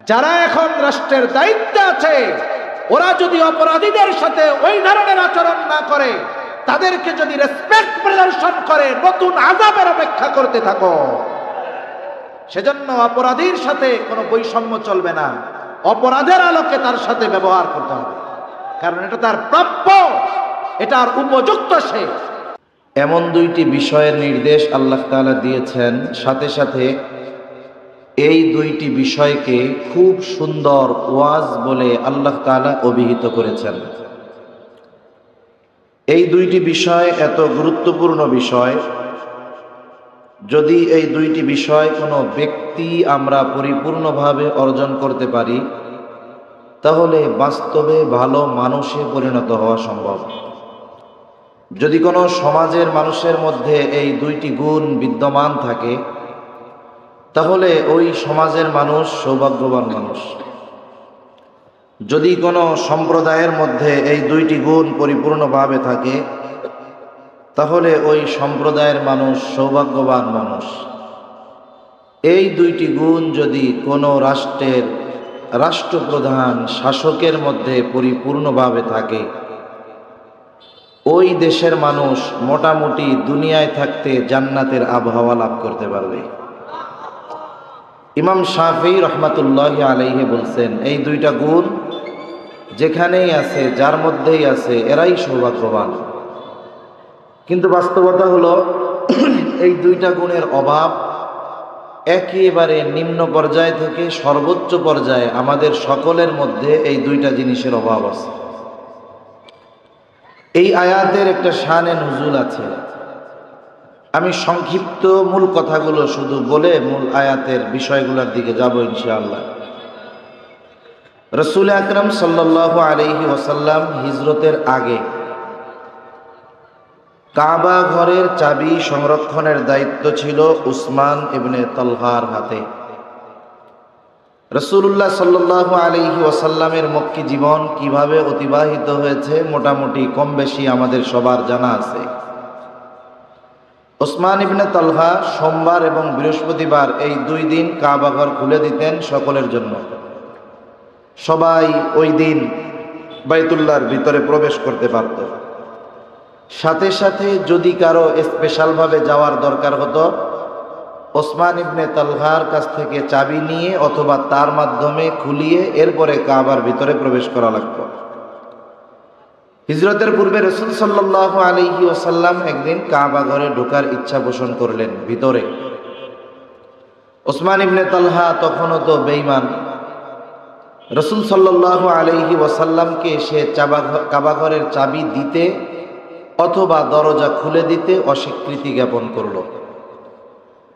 যারা এখন রাষ্ট্রের দায়িত্বে আছে, ওরা যদি অপরাধীদের সাথে ওই ধরনের আচরণ না করে, তাদেরকে যদি রেসপেক্ট প্রদর্শন করে, নতুন আযাবের অপেক্ষা করতে থাকো। সেজন্য অপরাধীর সাথে কোনো বৈষম্য চলবে না, অপরাধের আলোকে তার সাথে ব্যবহার করতে হবে, কারণ এটা তার প্রাপ্য, এটার উপযুক্ত সে। এমন দুইটি বিষয়ের নির্দেশ আল্লাহ তাআলা দিয়েছেন, সাথে সাথে এই দুইটি বিষয়কে খুব সুন্দর ওয়াজ বলে আল্লাহ তাআলা অভিহিত করেছেন। এই দুইটি বিষয় এত গুরুত্বপূর্ণ বিষয়, যদি এই দুইটি বিষয় কোনো ব্যক্তি আমরা পরিপূর্ণভাবে অর্জন করতে পারি, তাহলে বাস্তবে ভালো মানুষে পরিণত হওয়া সম্ভব। যদি কোনো সমাজের মানুষের মধ্যে এই দুইটি গুণ বিদ্যমান থাকে, তাহলে ওই সমাজের মানুষ সৌভাগ্যবান মানুষ। যদি কোনো সম্প্রদায়ের মধ্যে এই দুইটি গুণ পরিপূর্ণভাবে থাকে, তাহলে ওই সম্প্রদায়ের মানুষ সৌভাগ্যবান মানুষ। এই দুইটি গুণ যদি কোনো রাষ্ট্রের রাষ্ট্রপ্রধান শাসকের মধ্যে পরিপূর্ণভাবে থাকে, ওই দেশের মানুষ মোটামুটি দুনিয়ায় থাকতে জান্নাতের আবহাওয়া লাভ করতে পারবে। ইমাম শাফি রহমাতুল্লাহি আলাইহি বলছেন, এই দুইটা গুণ যেখানেই আছে, যার মধ্যেই আছে, এরাই সৌভাগ্যবান। কিন্তু বাস্তবতা হলো এই দুইটা গুণের অভাব একেবারে নিম্ন পর্যায় থেকে সর্বোচ্চ পর্যায়ে আমাদের সকলের মধ্যে এই দুইটা জিনিসের অভাব আছে। এই আয়াতের একটা শানে নুজুল আছে। আমি সংক্ষিপ্ত মূল কথাগুলো শুধু বলে মূল আয়াতের বিষয়গুলোর দিকে যাব ইনশাআল্লাহ। রাসূল আকরাম সাল্লাল্লাহু আলাইহি ওয়াসাল্লাম হিজরতের আগে কাবা ঘরের চাবি সংরক্ষণের দায়িত্ব ছিল উসমান ইবনে তালহার হাতে। রাসূলুল্লাহ সাল্লাল্লাহু আলাইহি ওয়াসাল্লামের মক্কি জীবন কিভাবে অতিবাহিত হয়েছে মোটামুটি কম বেশি আমাদের সবার জানা আছে। উসমান ইবনে তালহা সোমবার এবং বৃহস্পতিবার এই দুই দিন কাবা ঘর খুলে দিতেন সকলের জন্য। সবাই ওই দিন বাইতুল্লাহর ভিতরে প্রবেশ করতে পারত। সাথে সাথে যদি কারো স্পেশালভাবে যাওয়ার দরকার হতো, ওসমান ইবনে তালহার কাছ থেকে চাবি নিয়ে অথবা তার মাধ্যমে খুলিয়ে এরপরে কাবার ভিতরে প্রবেশ করা লাগতো। হিজরতের পূর্বে রাসূল সাল্লাল্লাহু আলাইহি ওয়াসাল্লাম একদিন কাবা ঘরে ঢোকার ইচ্ছা পোষণ করলেন ভিতরে। ওসমান ইবনে তালহা তখনও তো বেঈমান। রাসূল সাল্লাল্লাহু আলাইহি ওয়াসাল্লামকে সে কাবা ঘরের চাবি দিতে অথবা দরজা খুলে দিতে অস্বীকৃতি জ্ঞাপন করল।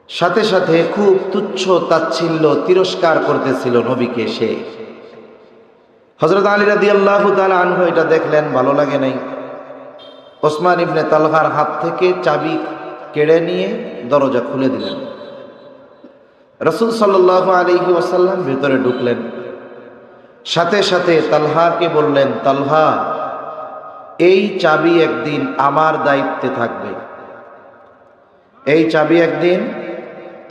সাথে সাথে খুব তুচ্ছ তাচ্ছিল্য তিরস্কার করতেছিল নবীকে সে। হযরত আলী রাদিয়াল্লাহু তাআলা আনহু এটা দেখলেন, ভালো লাগে নাই। ওসমান ইবনে তালহার হাত থেকে চাবি কেড়ে নিয়ে দরজা খুলে দিলেন। রাসূল সাল্লাল্লাহু আলাইহি ওয়াসাল্লাম ভিতরে ঢুকলেন। সাথে সাথে তালহাকে বললেন, তালহা, এই চাবি একদিন আমার দায়িত্বে থাকবে। এই চাবি একদিন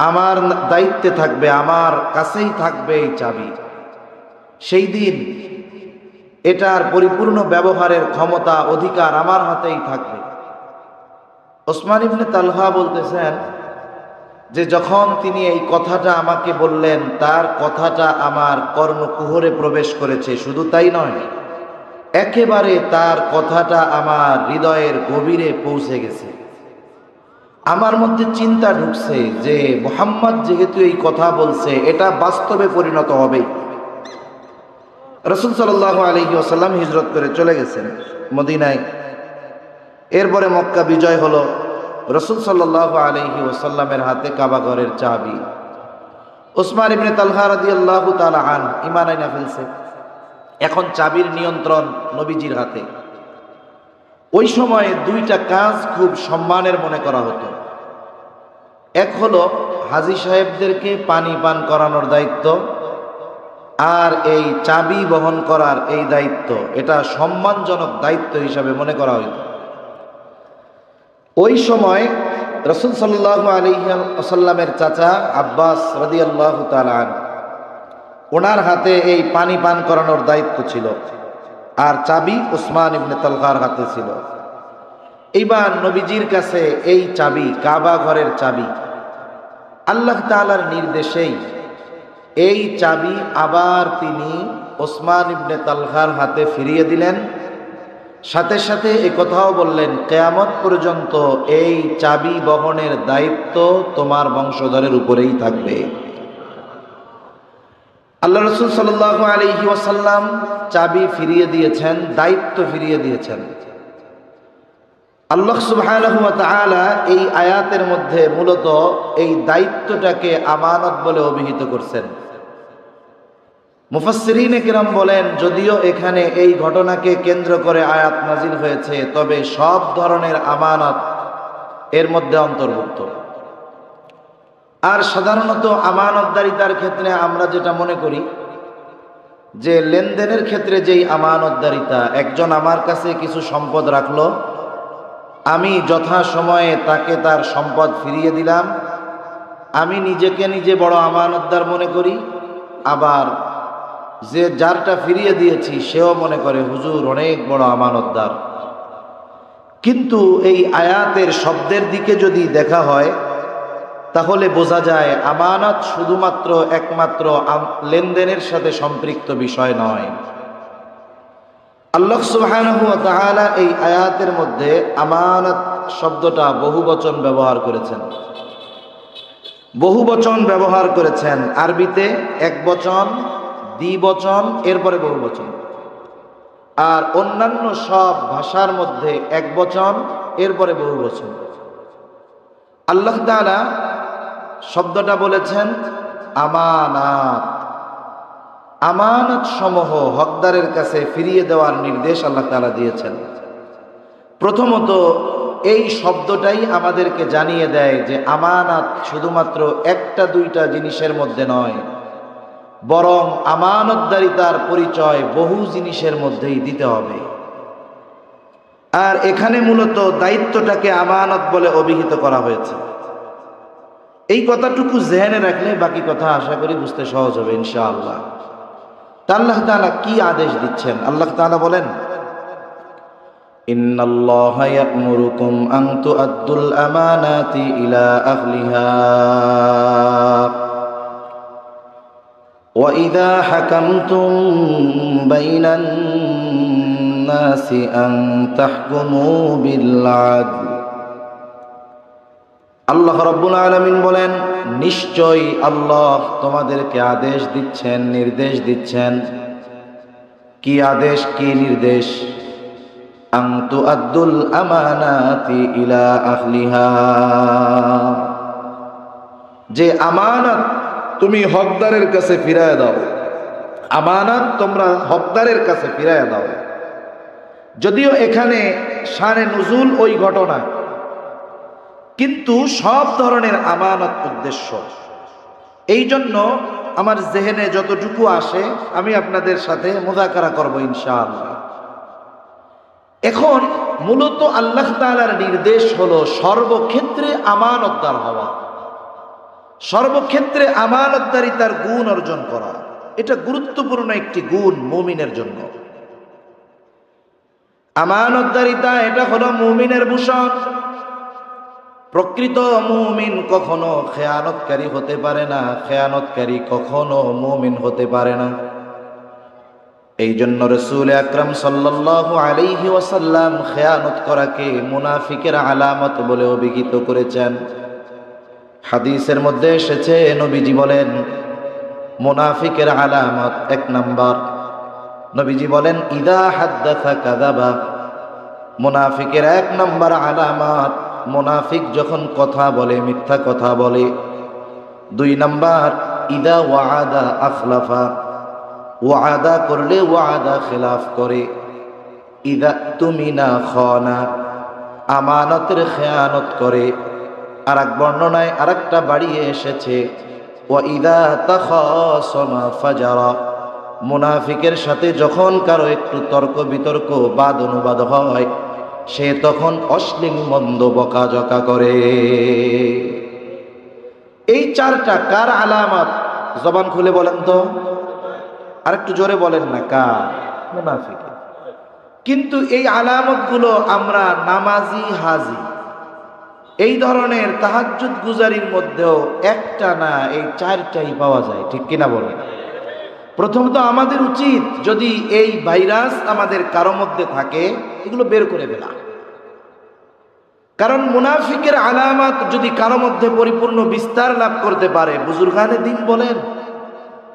আমার দায়িত্বে থাকবে, আমার কাছেই থাকবে এই চাবি। সেই দিন এটার পরিপূর্ণ ব্যবহারের ক্ষমতা অধিকার আমার হাতেই থাকবে। ওসমান ইবনে তালহা বলতেছেন যে যখন তিনি এই কথাটা আমাকে বললেন, তার কথাটা আমার কর্ণকুহরে প্রবেশ করেছে। শুধু তাই নয়, একেবারে তার কথাটা আমার হৃদয়ের গভীরে পৌঁছে গেছে। আমার মধ্যে চিন্তা ঢুকছে যে মুহাম্মদ যেহেতু এই কথা বলছে, এটা বাস্তবে পরিণত হবেই। রাসূল সাল্লাল্লাহু আলাইহি ওয়াসাল্লাম হিজরত করে চলে গেছেন মদিনায়। এরপরে মক্কা বিজয় হলো। রাসূল সাল্লাল্লাহু আলাইহি ওয়াসাল্লামের হাতে কাবা ঘরের চাবি। উসমান ইবনে তালহা রাদিয়াল্লাহু তাআলা আন ঈমান আইনা ফেলছে। এখন চাবির নিয়ন্ত্রণ নবীজির হাতে। ওই সময়ে দুইটা কাজ খুব সম্মানের মনে করা হতো। এক হলো হাজী সাহেবদেরকে পানি পান করানোর দায়িত্ব, আর এই চাবি বহন করার এই দায়িত্ব, এটা সম্মানজনক দায়িত্ব হিসাবে মনে করা হইত। ওই সময় রাসূল সাল্লাল্লাহু আলাইহি ওয়াসাল্লামের চাচা আব্বাস রাদিয়াল্লাহু তাআলা আনহু ওনার হাতে এই পানি পান করানোর দায়িত্ব ছিল, আর চাবি উসমান ইবনে তালহার হাতে ছিল। এইবার নবীজির কাছে এই চাবি, কাবা ঘরের চাবি, আল্লাহ তাআলার নির্দেশেই এই চাবি আবার তিনি ওসমান ইবনে তালহার হাতে ফিরিয়ে দিলেন। সাথে সাথে এ কথাও বললেন, কিয়ামত পর্যন্ত এই চাবি বহনের দায়িত্ব তোমার বংশধরের উপরেই থাকবে। আল্লাহ রাসূল সাল্লাল্লাহু আলাইহি ওয়াসাল্লাম চাবি ফিরিয়ে দিয়েছেন, দায়িত্ব ফিরিয়ে দিয়েছেন। আল্লাহ সুবহানাহু ওয়া তাআলা এই আয়াতের মধ্যে মূলত এই দায়িত্বটাকে আমানত বলে অভিহিত করছেন। মুফাসসিরিনে কিরাম বলেন, যদিও এখানে এই ঘটনাকে কেন্দ্র করে আয়াত নাজিল হয়েছে, তবে সব ধরনের আমানত এর মধ্যে অন্তর্ভুক্ত। আর সাধারণত আমানতদারিতার ক্ষেত্রে আমরা যেটা মনে করি যে লেনদেনের ক্ষেত্রে যেই আমানতদারিতা, একজন আমার কাছে কিছু সম্পদ রাখলো, আমি যথাসময়ে তাকে তার সম্পদ ফিরিয়ে দিলাম, আমি নিজেকে নিজে বড় আমানতদার মনে করি, আবার যে যারটা ফিরিয়ে দিয়েছি সেও মনে করে হুজুর অনেক বড় আমানতদার। কিন্তু এই আয়াতের শব্দের দিকে যদি দেখা হয় তাহলে বোঝা যায় আমানত শুধুমাত্র একমাত্র লেনদেনের সাথে সম্পৃক্ত বিষয় নয়। আল্লাহ সুবহানাহু ওয়া তাআলা এই আয়াতের মধ্যে আমানত শব্দটা বহুবচন ব্যবহার করেছেন। বহুবচন ব্যবহার করেছেন, আরবিতে একবচন, দ্বিবচন, এরপরে বহুবচন। আর অন্যান্য সব ভাষার মধ্যে একবচন, এরপরে বহুবচন। আল্লাহ তাআলা শব্দটা বলেছেন আমানাত। আমানত সমূহ হকদারের কাছে ফিরিয়ে দেওয়ার নির্দেশ আল্লাহ তাআলা দিয়েছেন। প্রথমত এই শব্দটাই আমাদেরকে জানিয়ে দেয় যে আমানত শুধুমাত্র একটা দুইটা জিনিসের মধ্যে নয়, বরং আমানতদারিতার পরিচয় বহু জিনিসের মধ্যেই দিতে হবে। আর এখানে মূলত দায়িত্বটাকে আমানত বলে অভিহিত করা হয়েছে। এই কথাটুকু জেহেনে রাখলে বাকি কথা আশা করি বুঝতে সহজ হবে ইনশাআল্লাহ। তা আল্লাহ তাআলা কি আদেশ দিচ্ছেন? আল্লাহ তাআলা বলেন, ইন্নাল্লাহা ইয়া'মুরুকুম আন তু'আদ্দুল আমানাতি ইলা আহলিহা ওয়া ইযা হাকামতুম বাইনান নাসি আন তাহকুমু বিল আদল। আল্লাহ রাব্বুল আলামিন বলেন, নিশ্চয়ই আল্লাহ তোমাদেরকে আদেশ দিচ্ছেন, নির্দেশ দিচ্ছেন। কি আদেশ, কি নির্দেশ? আন তুআদ্দুল আমানাতি ইলা আহলিহা, যে আমানত তুমি হকদারের কাছে ফিরায় দাও। আমানত তোমরা হকদারের কাছে ফিরায় দাও। যদিও এখানে শানে নুজুল ওই ঘটনা, কিন্তু সব ধরনের আমানত উদ্দেশ্য। এই জন্য আমার জেহেনে যতটুকু আসে আমি আপনাদের সাথে মুযাকারা করব ইনশাআল্লাহ। এখন মূলত আল্লাহ তাআলার নির্দেশ হলো সর্বক্ষেত্রে আমানতদার হওয়া, সর্বক্ষেত্রে আমানতদারিতার গুণ অর্জন করা। এটা গুরুত্বপূর্ণ একটি গুণ মুমিনের জন্য। আমানতদারিতা এটা হলো মুমিনের ভূষণ। প্রকৃত মুমিন কখনো খেয়ানতকারী হতে পারে না, খেয়ানতকারী কখনো মুমিন হতে পারে না। এই জন্য রাসূল আকরাম সাল্লাল্লাহু আলাইহি ওয়াসাল্লাম খেয়ানত করাকে মুনাফিকের আলামত বলে অভিহিত করেছেন। হাদিসের মধ্যে এসেছে, নবীজি বলেন মুনাফিকের আলামত এক নাম্বার, নবীজি বলেন ইদা হাদ্দাসা কাযাবা। মুনাফিকের এক নাম্বার আলামত, মুনাফিক যখন কথা বলে মিথ্যা কথা বলে। দুই নাম্বার ইদা ওয়াআদা আখলাফা, ওয়াদা করলে ওয়াদা খেলাফ করে। ইদা তুমিনা খানা, আমানতের খেয়ানত করে। আর এক বর্ণনায় আরেকটা বাড়িয়ে এসেছে ওয়া ইদা তাখাসামা ফাজারা, মুনাফিকের সাথে যখন কারো একটু তর্ক বিতর্ক বাদ অনুবাদ হয় সে তখন অশ্লীল মন্দ বকাঝকা করে। এই চারটা কার আলামত? জবান খুলে বলেন তো। আর একটু জোরে বলেন না, কার? মুনাফিকের। কিন্তু এই আলামতগুলো আমরা নামাজি হাজি এই ধরনের তাহাজ্জুদ গুজারির মধ্যেও একটা না, এই চারটাই পাওয়া যায়, ঠিক কিনা বলেন? প্রথমত আমাদের উচিত, যদি এই ভাইরাস আমাদের কারো মধ্যে থাকে, এগুলো বের করে ফেলা। কারণ মুনাফিকের আলামত যদি কারো মধ্যে পরিপূর্ণ বিস্তার লাভ করতে পারে, বুজুর্গানে দিন বলেন,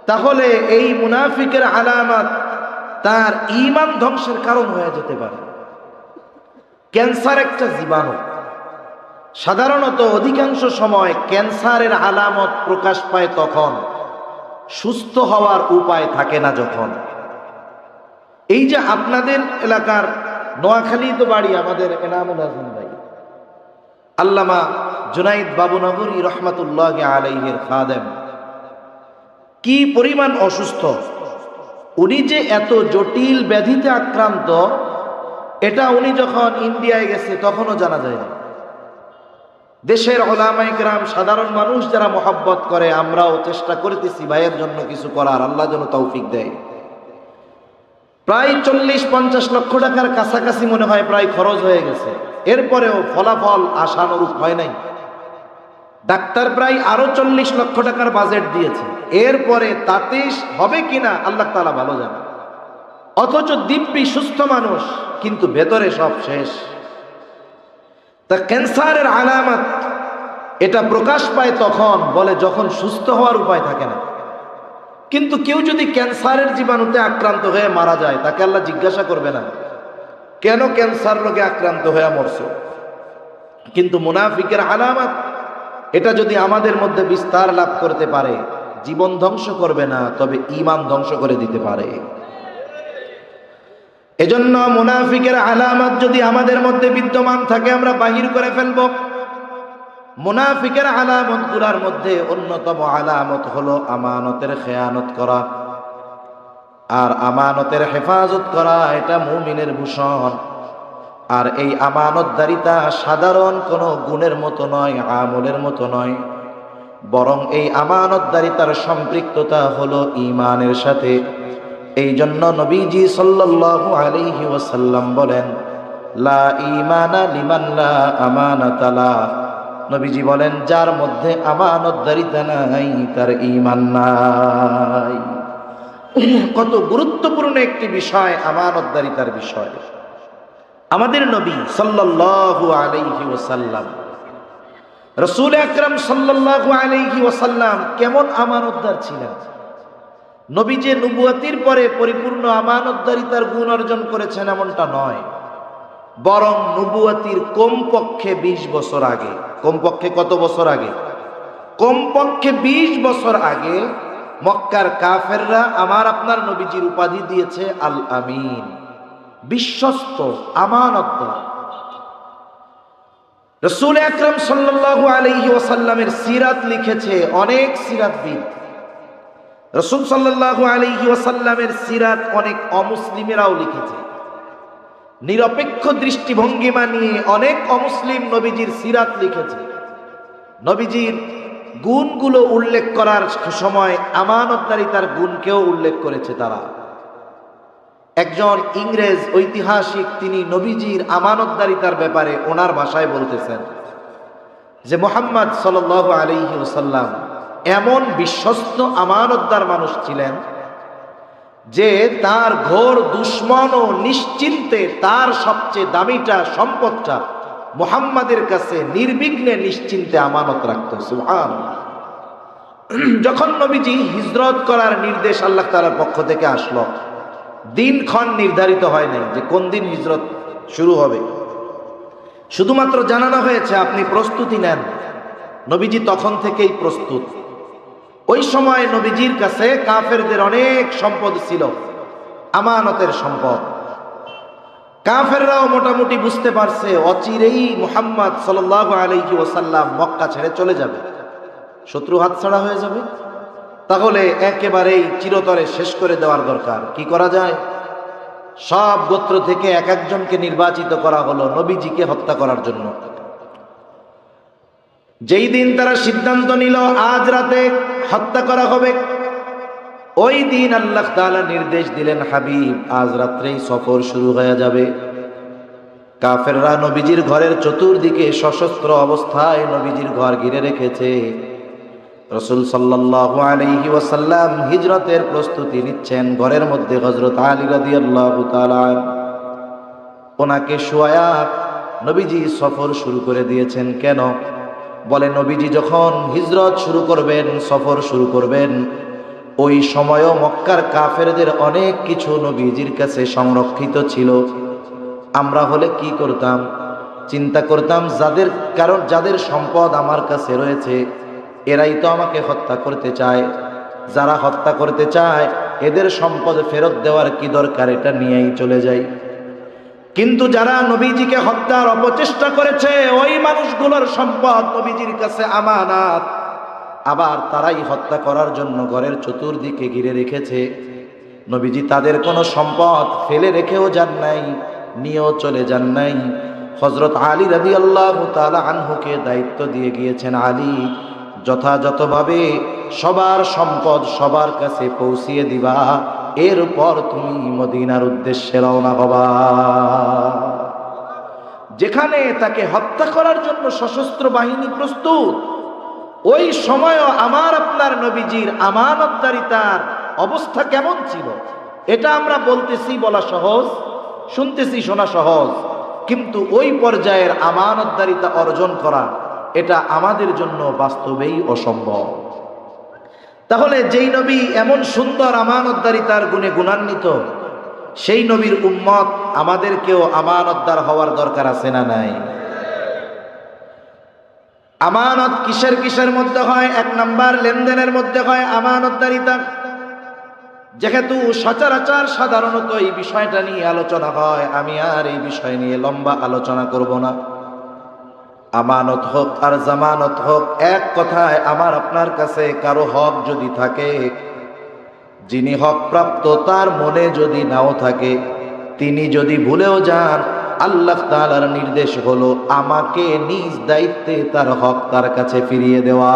তাহলে এই মুনাফিকের আলামত তার ঈমান ধ্বংসের কারণ হয়ে যেতে পারে। ক্যান্সার একটা জীবাণু। সাধারণত অধিকাংশ সময় ক্যান্সারের আলামত প্রকাশ পায় তখন সুস্থ হওয়ার উপায় থাকে না যখন। এই যে আপনাদের এলাকার নোয়াখালী তো বাড়ি আমাদের এনামুল হাসান ভাই, আল্লামা জুনাইদ বাবুনগরী রহমাতুল্লাহ আলাইহির খাদেম, কি পরিমাণ অসুস্থ। উনি যে এত জটিল ব্যাধিতে আক্রান্ত, এটা উনি যখন ইন্ডিয়ায় গেছে তখনও জানা যায় না। দেশের উলামায়ে কেরাম, সাধারণ মানুষ যারা মহব্বত করে, আমরাও চেষ্টা করতেছি ভাইয়ের জন্য কিছু করার, আল্লাহ যেন তৌফিক দেয়। প্রায় 40-50 লক্ষ টাকার কাছাকাছি মনে হয় প্রায় খরচ হয়ে গেছে, এরপরেও ফলাফল আশানুরূপ হয় নাই। ডাক্তার প্রায় আরো 40 লক্ষ টাকার বাজেট দিয়েছে, এরপরে তাতে হবে কিনা আল্লাহ তাআলা ভালো জানে। অথচ দিব্যি সুস্থ মানুষ, কিন্তু ভেতরে সব শেষ। তা ক্যান্সারের আলামত এটা প্রকাশ পায় তখন, বলে যখন সুস্থ হওয়ার উপায় থাকে না। কিন্তু কেউ যদি ক্যান্সারের জীবাণুতে আক্রান্ত হয়ে মারা যায়, তাকে আল্লাহ জিজ্ঞাসা করবে না কেন ক্যান্সার রোগে আক্রান্ত হয়ে মরছো। কিন্তু মুনাফিকের আলামত এটা যদি আমাদের মধ্যে বিস্তার লাভ করতে পারে, জীবন ধ্বংস করবে না, তবে ঈমান ধ্বংস করে দিতে পারে। এজন্য মুনাফিকের আলামত যদি আমাদের মধ্যে বিদ্যমান থাকে, আমরা বাহির করে ফেলব। মুনাফিকের আলামতগুলোর মধ্যে অন্যতম আলামত হলো আমানতের খেয়ানত করা। আর আমানতের হেফাজত করা এটা মুমিনের ভূষণ। আর এই আমানতদারিতা সাধারণ কোনো গুণের মতো নয়, আমলের মতো নয়, বরং এই আমানতদারিতার সম্পৃক্ততা হলো ঈমানের সাথে। এই জন্য নবীজি সাল্লাল্লাহু আলাইহি ওয়াসাল্লাম বলেন, লা ঈমানা লিমান লা আমানাতা লা। নবীজি বলেন, যার মধ্যে আমানতদারিতা নাই তার ঈমান নাই। কত গুরুত্বপূর্ণ একটি বিষয় আমানতদারিতার বিষয়। আমাদের নবী সাল্লাল্লাহু আলাইহি ওয়াসাল্লাম, রাসূল আকরাম সাল্লাল্লাহু আলাইহি ওয়াসাল্লাম কেমন আমানতদার ছিলেন। নবী যে নবুয়তির পরে পরিপূর্ণ আমানতদারিতার গুণ অর্জন করেছেন এমনটা নয়, বরং নবুয়তির কমপক্ষে 20 বছর আগে। কমপক্ষে কত বছর আগে? কমপক্ষে 20 বছর আগে মক্কার কাফেররা আমার আপনার নবীজির উপাধি দিয়েছে আল আমিন, বিশ্বস্ত, আমানতদার। রাসূল আকরাম সাল্লাল্লাহু আলাইহি ওয়াসাল্লামের সিরাত লিখেছে অনেক সিরাতবিদ। রাসূল সাল্লাল্লাহু আলাইহি ওয়াসাল্লামের সিরাত অনেক অমুসলিমেরাও লিখেছে। নিরপেক্ষ দৃষ্টিভঙ্গিমা নিয়ে অনেক অমুসলিম নবীজির সিরাত লিখেছে। নবীজির গুণগুলো উল্লেখ করার সময় আমানতদারিতার গুণকেও উল্লেখ করেছে তারা। একজন ইংরেজ ঐতিহাসিক, তিনি নবীজির আমানতদারিতার ব্যাপারে ওনার ভাষায় বলতেছেন যে মুহাম্মদ সাল্লাল্লাহু আলাইহি ওয়াসাল্লাম এমন বিশ্বস্ত আমানতদার মানুষ ছিলেন যে তার ঘোর দুশমনও নিশ্চিন্তে তার সবচেয়ে দামিটা সম্পদটা মুহাম্মাদের কাছে নির্বিঘ্নে নিশ্চিন্তে আমানত রাখত। সুবহানাল্লাহ। যখন নবীজি হিজরত করার নির্দেশ আল্লাহ তাআলার পক্ষ থেকে আসলো, দিনক্ষণ নির্ধারিত হয় নাই যে কোন দিন হিজরত শুরু হবে, শুধুমাত্র জানানো হয়েছে আপনি প্রস্তুতি নেন। নবীজি তখন থেকেই প্রস্তুত। ওই সময় নবীজির কাছে কাফেরদের অনেক সম্পদ ছিল, আমানতের সম্পদ। কাফেররাও মোটামুটি বুঝতে পারছে অচিরেই মুহাম্মদ সাল্লাল্লাহু আলাইহি ওয়াসাল্লাম মক্কা ছেড়ে চলে যাবে, শত্রু হাতছাড়া হয়ে যাবে। তাহলে একেবারেই চিরতরে শেষ করে দেওয়ার দরকার। কি করা যায়? সব গোত্র থেকে এক একজনকে নির্বাচিত করা হলো নবীজিকে হত্যা করার জন্য। যেই দিন তারা সিদ্ধান্ত নিল আজ রাতে হত্যা করা হবে, ওই দিন আল্লাহ তাআলা নির্দেশ দিলেন, হাবিব আজ রাত্রেই সফর শুরু হয়ে যাবে। কাফেররা নবীজির ঘরের চতুর্দিকে সশস্ত্র অবস্থায় নবীজির ঘর ঘিরে রেখেছে। রাসূল সাল্লাল্লাহু আলাইহি ওয়াসাল্লাম হিজরতের প্রস্তুতি নিচ্ছেন। ঘরের মধ্যে হযরত আলী রাদিয়াল্লাহু তাআলা ওনাকে শোয়া নবীজি সফর শুরু করে দিয়েছেন। কেন? বলে নবীজি যখন হিজরত শুরু করবেন, সফর শুরু করবেন, ওই সময়ও মক্কার কাফেরদের অনেক কিছু নবীজির কাছে সংরক্ষিত ছিল। আমরা হলে কি করতাম? চিন্তা করতাম যাদের সম্পদ আমার কাছে রয়েছে এরাই তো আমাকে হত্যা করতে চায়। যারা হত্যা করতে চায় এদের সম্পদ ফেরত দেওয়ার কি দরকার, এটা নিয়েই চলে যাই। কিন্তু যারা নবীজিকে হত্যার অপচেষ্টা করেছে ওই মানুষগুলোর সম্পদ নবীজির কাছে আমানত, আবার তারাই হত্যা করার জন্য ঘরের চতুর্দিকে ঘিরে রেখেছে। নবীজি তাদের কোনো সম্পদ ফেলে রেখেও যান নাই, নিয়েও চলে যান নাই। হযরত আলী রাদিয়াল্লাহু তাআলা আনহুকে দায়িত্ব দিয়ে গিয়েছেন, আলী যথাযথভাবে সবার সম্পদ সবার কাছে পৌঁছিয়ে দিবা, এরপর তুমি মদিনার উদ্দেশ্যে রওনা হবা। যেখানে তাকে হত্যা করার জন্য সশস্ত্র বাহিনী প্রস্তুত, ওই সময়ও আমার আপনার নবীজির আমানতদারিতার অবস্থা কেমন ছিল এটা আমরা বলতেছি, বলা সহজ, শুনতেছি, শোনা সহজ, কিন্তু ওই পর্যায়ের আমানতদারিতা অর্জন করা এটা আমাদের জন্য বাস্তবেই অসম্ভব। তাহলে যেই নবী এমন সুন্দর আমানতদারিতার গুণে গুণান্বিত, সেই নবীর উম্মত আমাদেরকেও আমানতদার হওয়ার দরকার আছে না নাই? আমানত কিসের কিসের মধ্যে হয়? এক নাম্বার, লেনদেনের মধ্যে হয় আমানতদারিতা। যেহেতু সচরাচর সাধারণত এই বিষয়টা নিয়ে আলোচনা হয়, আমি আর এই বিষয় নিয়ে লম্বা আলোচনা করব না। আমানত হোক আর জামানত হোক, এক কথায় আমার আপনার কাছে কারো হক যদি থাকে, যিনি হক প্রাপ্ত তার মনে যদি নাও থাকে, তিনি যদি ভুলেও যান, আল্লাহ তাআলার নির্দেশ হলো আমাকে নিজ দায়িত্বে তার হক তার কাছে ফিরিয়ে দেওয়া।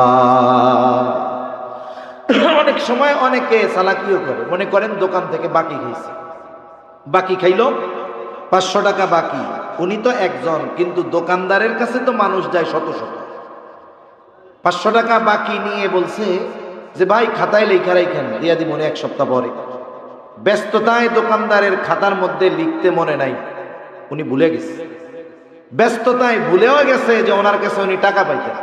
অনেক সময় অনেকে চালাকিও করে, মনে করেন দোকান থেকে বাকি খাইছে, বাকি খাইলো 500 টাকা বাকি, উনি তো একজন, কিন্তু দোকানদারের কাছে তো মানুষ যায় শত শত। 500 টাকা বাকি নিয়ে বলছে যে ভাই খাতায় লেখা রাখেন, দিয়া দিব মনে 1 সপ্তাহ পরে। ব্যস্ততায় দোকানদারের খাতার মধ্যে লিখতে মনে নাই, উনি ভুলে গেছে। ব্যস্ততায় ভুলেও গেছে যে ওনার কাছে উনি টাকা পাইতেন,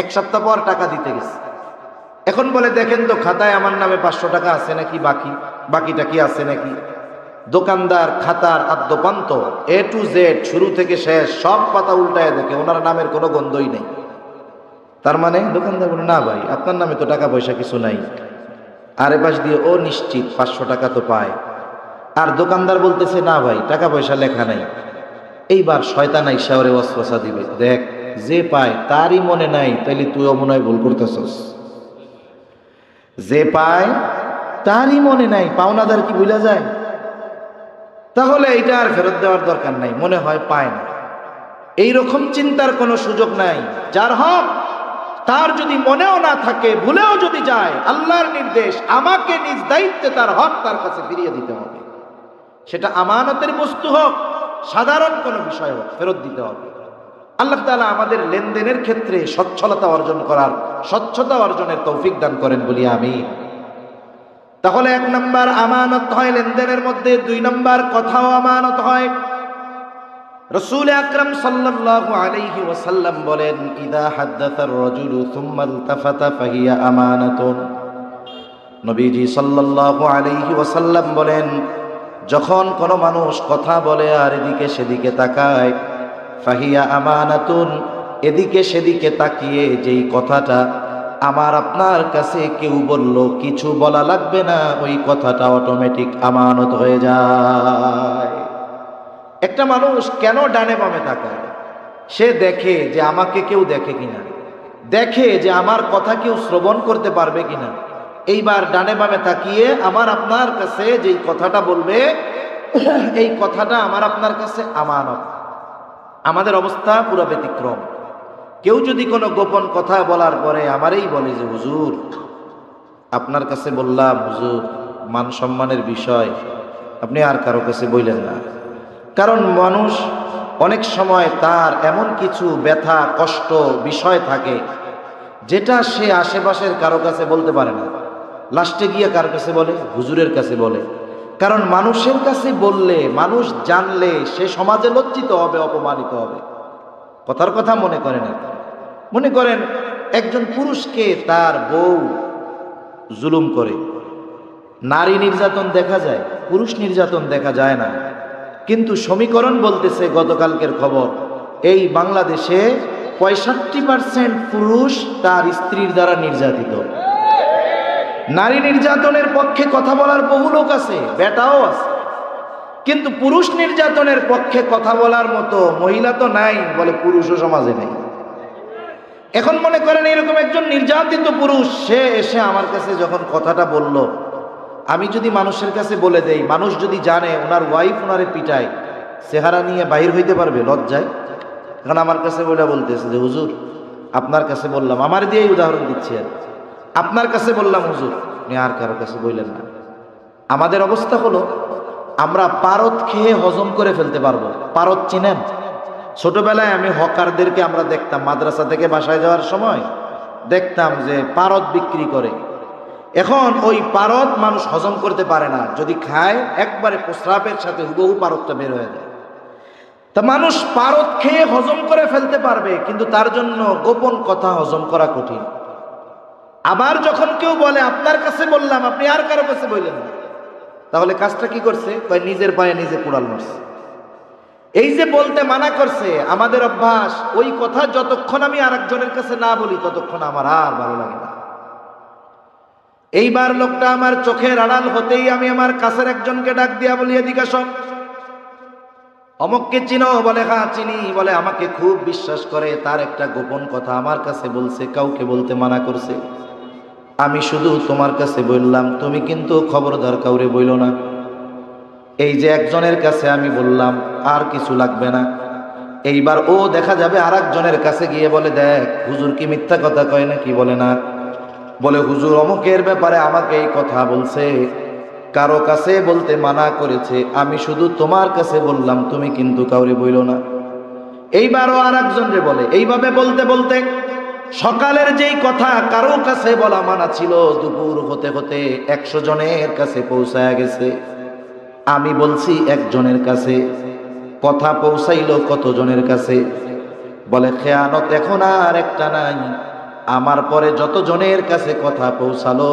1 সপ্তাহ পর টাকা দিতে গেছে। এখন বলে দেখেন তো খাতায় আমার নামে 500 টাকা আছে নাকি, বাকিটা কি আছে নাকি। দোকানদার খাতার আদ্যপান্ত A to Z শুরু থেকে শেষ সব পাতা উল্টায় দেখে ওনার নামের কোনো গন্ধই নেই। তার মানে দোকানদার বলে না ভাই আপনার নামে তো টাকা পয়সা কিছু নাই। আর এ পাশ দিয়ে ও নিশ্চিত 500 টাকা তো পায়, আর দোকানদার বলতেছে না ভাই টাকা পয়সা লেখা নাই। এইবার শয়তান আইসা ওরে ওয়াসওয়াসা দিবে, দেখ যে পায় তারই মনে নাই, তাইলে তুইও মনে হয় ভুল করতেছস। যে পায় তারই মনে নাই, পাওনাদার কি ভুলা যায়? তাহলে এটা আর ফেরত দেওয়ার দরকার নাই, মনে হয় পায় না। এইরকম চিন্তার কোনো সুযোগ নাই। যার হক তার যদি মনেও না থাকে, ভুলেও যদি যায়, আল্লাহর নির্দেশ আমাকে নিজ দায়িত্বে তার হক তার কাছে ফিরিয়ে দিতে হবে। সেটা আমানতের বস্তু হোক, সাধারণ কোনো বিষয় হোক, ফেরত দিতে হবে। আল্লাহ তাআলা আমাদের লেনদেনের ক্ষেত্রে স্বচ্ছলতা অর্জন করার, স্বচ্ছতা অর্জনের তৌফিক দান করেন বলি আমিন। তাহলে 1 নাম্বার আমানত হয় লেনদেনের মধ্যে। 2 নাম্বার কথাও আমানত হয়। রাসূল আকরাম সাল্লাল্লাহু আলাইহি ওয়াসাল্লাম বলেন, ইদা হাদ্দাসার রাজুলু সুম্মা ইলতাফাতা ফাহিয়া আমানাতুন। নবীজি সাল্লাল্লাহু আলাইহি ওয়াসাল্লাম বলেন, যখন কোনো মানুষ কথা বলে আর এদিকে সেদিকে তাকায়, ফাহিয়া আমানাতুন, এদিকে সেদিকে তাকিয়ে যেই কথাটা আমার আপনার কাছে কেউ বলল, কিছু বলা লাগবে না, ওই কথাটা অটোমেটিক আমানত হয়ে যায়। একটা মানুষ কেন ডানে বামে তাকায়? সে দেখে যে আমাকে কেউ দেখে কিনা, দেখে যে আমার কথা কেউ শ্রবণ করতে পারবে কিনা। এইবার ডানে বামে তাকিয়ে আমার আপনার কাছে যেই কথাটা বলবে, এই কথাটা আমার আপনার কাছে আমানত। আমাদের অবস্থা পুরো ব্যতিক্রম। কেউ যদি কোনো গোপন কথা বলার পরে আমারই বলে যে হুজুর আপনার কাছে বললাম হুজুর মান সম্মানের বিষয়, আপনি আর কারো কাছে বললেন না। কারণ মানুষ অনেক সময় তার এমন কিছু ব্যথা কষ্ট বিষয় থাকে যেটা সে আশেপাশের কারো কাছে বলতে পারে না, লাস্টে গিয়ে কার কাছে বলে? হুজুরের কাছে বলে। কারণ মানুষের কাছে বললে, মানুষ জানলে সে সমাজে লজ্জিত হবে, অপমানিত হবে। কথার কথা মনে করেন। মনে করেন একজন পুরুষকে তার বউ জুলুম করে, নারী নির্যাতন দেখা যায়, পুরুষ নির্যাতন দেখা যায় না। কিন্তু সমীকরণ বলতেছে, গতকালকের খবর, এই বাংলাদেশে 65% পুরুষ তার স্ত্রীর দ্বারা নির্যাতিত। নারী নির্যাতনের পক্ষে কথা বলার বহু লোক আছে, বেটাও আছে, কিন্তু পুরুষ নির্যাতনের পক্ষে কথা বলার মতো মহিলা তো নাই, বলে পুরুষও সমাজে নেই। এখন মনে করেন এরকম একজন নির্যাতিত পুরুষ, সে এসে আমার কাছে যখন কথাটা বলল, আমি যদি মানুষের কাছে বলে দেই, মানুষ যদি জানে ওনার ওয়াইফ ওনারে পিটায়, চেহারা নিয়ে বাহির হইতে পারবে লজ্জায়? এখন আমার কাছে বলে বলতেছে যে হুজুর আপনার কাছে বললাম, আমার দিয়েই উদাহরণ দিচ্ছি আর, আপনার কাছে বললাম হুজুর, আপনি আর কারো কাছে বললেন না। আমাদের অবস্থা হলো আমরা পারদ খেয়ে হজম করে ফেলতে পারবো। পারদ চিনেন? ছোটবেলায় আমি হকারদেরকে আমরা দেখতাম, মাদ্রাসা থেকে বাসায় যাওয়ার সময় দেখতাম যে পারদ বিক্রি করে। এখন ওই পারদ মানুষ হজম করতে পারে না, যদি খায় একবারে প্রস্রাবের সাথে হুবহু পারদটা বের হয়ে যায়। তা মানুষ পারদ খেয়ে হজম করে ফেলতে পারবে, কিন্তু তার জন্য গোপন কথা হজম করা কঠিন। আবার যখন কেউ বলে আপনার কাছে বললাম, আপনি আর কারো কাছে বললেন না, তাহলে কাজটা কি করছে? নিজের পায়ে নিজে কুড়াল মারছে। এই যে বলতে মানা করছে, আমাদের অভ্যাস, ওই কথা যতক্ষণ আমি আরেকজনের কাছে না বলি ততক্ষণ আমার আর ভালো লাগে না। এইবার লোকটা আমার চোখের আড়াল হতেই আমি আমার কাছের একজনকে ডাক দিয়া বলি, এদিকে আসো, অমুককে চিনো? বলে হ্যাঁ চিনি। বলে আমাকে খুব বিশ্বাস করে, তার একটা গোপন কথা আমার কাছে বলছে, কাউকে বলতে মানা করছে। আমি শুধু তোমার কাছে বললাম, তুমি কিন্তু খবরদার কাউরে বইল না। এই যে একজনের কাছে আমি বললাম, আর কিছু লাগবে না। এইবার ও দেখা যাবে আর একজনের কাছে গিয়ে বলে, দেখ হুজুর কি মিথ্যা কথা কয় নাকি? বলে না। বলে হুজুর অমুকের ব্যাপারে আমাকে এই কথা বলছে, কারো কাছে বলতে মানা করেছে, আমি শুধু তোমার কাছে বললাম, তুমি কিন্তু কাউরে বইল না। এইবারও আর একজনরে বলে। এইভাবে বলতে বলতে সকালের যেই কথা কারো কাছে বলা মানা ছিল, দুপুর হতে হতে 100 জনের কাছে পৌঁছায় গেছে। আমি বলছি একজনের কাছে, কথা পৌঁছাইল কতজনের কাছে? বলে খেয়ানত এখন আর একটা নাই, আমার পরে যত জনের কাছে কথা পৌঁছালো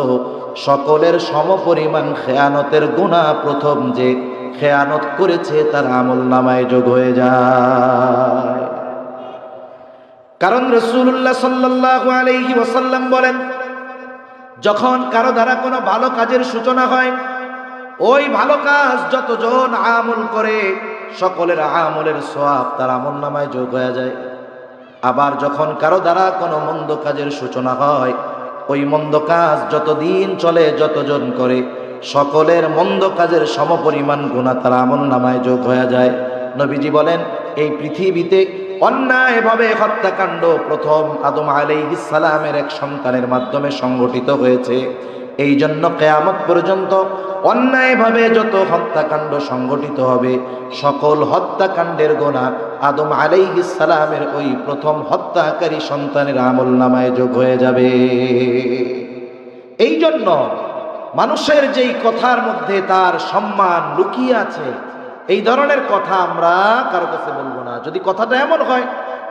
সকলের সমপরিমাণ খেয়ানতের গুনাহ প্রথম যে খেয়ানত করেছে তার আমলনামায় যোগ হয়ে যায়। কারণ রাসূলুল্লাহ সাল্লাল্লাহু আলাইহি ওয়াসাল্লাম বলেন, যখন কারো দ্বারা কোনো ভালো কাজের সূচনা হয়, ওই ভালো কাজ যতজন আমল করে সকলের আমলের সওয়াব তার আমলনামায় যোগ হয়ে যায়। আবার যখন কারো দ্বারা কোনো মন্দ কাজের সূচনা হয়, ওই মন্দ কাজ যতদিন চলে, যতজন করে সকলের মন্দ কাজের সমপরিমাণ গুনাহ তার আমলনামায় যোগ হয়ে যায়। নবীজি বলেন, এই পৃথিবীতে অন্যায়ভাবে হত্যাকাণ্ড প্রথম আদম আলাইহিস সালামের এক সন্তানের মাধ্যমে সংগঠিত হয়েছে। এই জন্য কিয়ামত পর্যন্ত অন্যায়ভাবে যত হত্যাকাণ্ড সংগঠিত হবে, সকল হত্যাকাণ্ডের গুনাহ আদম আলাইহিস সালামের ওই প্রথম হত্যাকারী সন্তানের আমলনামায় যোগ হয়ে যাবে। এই জন্য মানুষের যেই কথার মধ্যে তার সম্মান লুকিয়ে আছে, এই ধরনের কথা আমরা কারো কাছে বলবো না। যদি কথাটা এমন হয়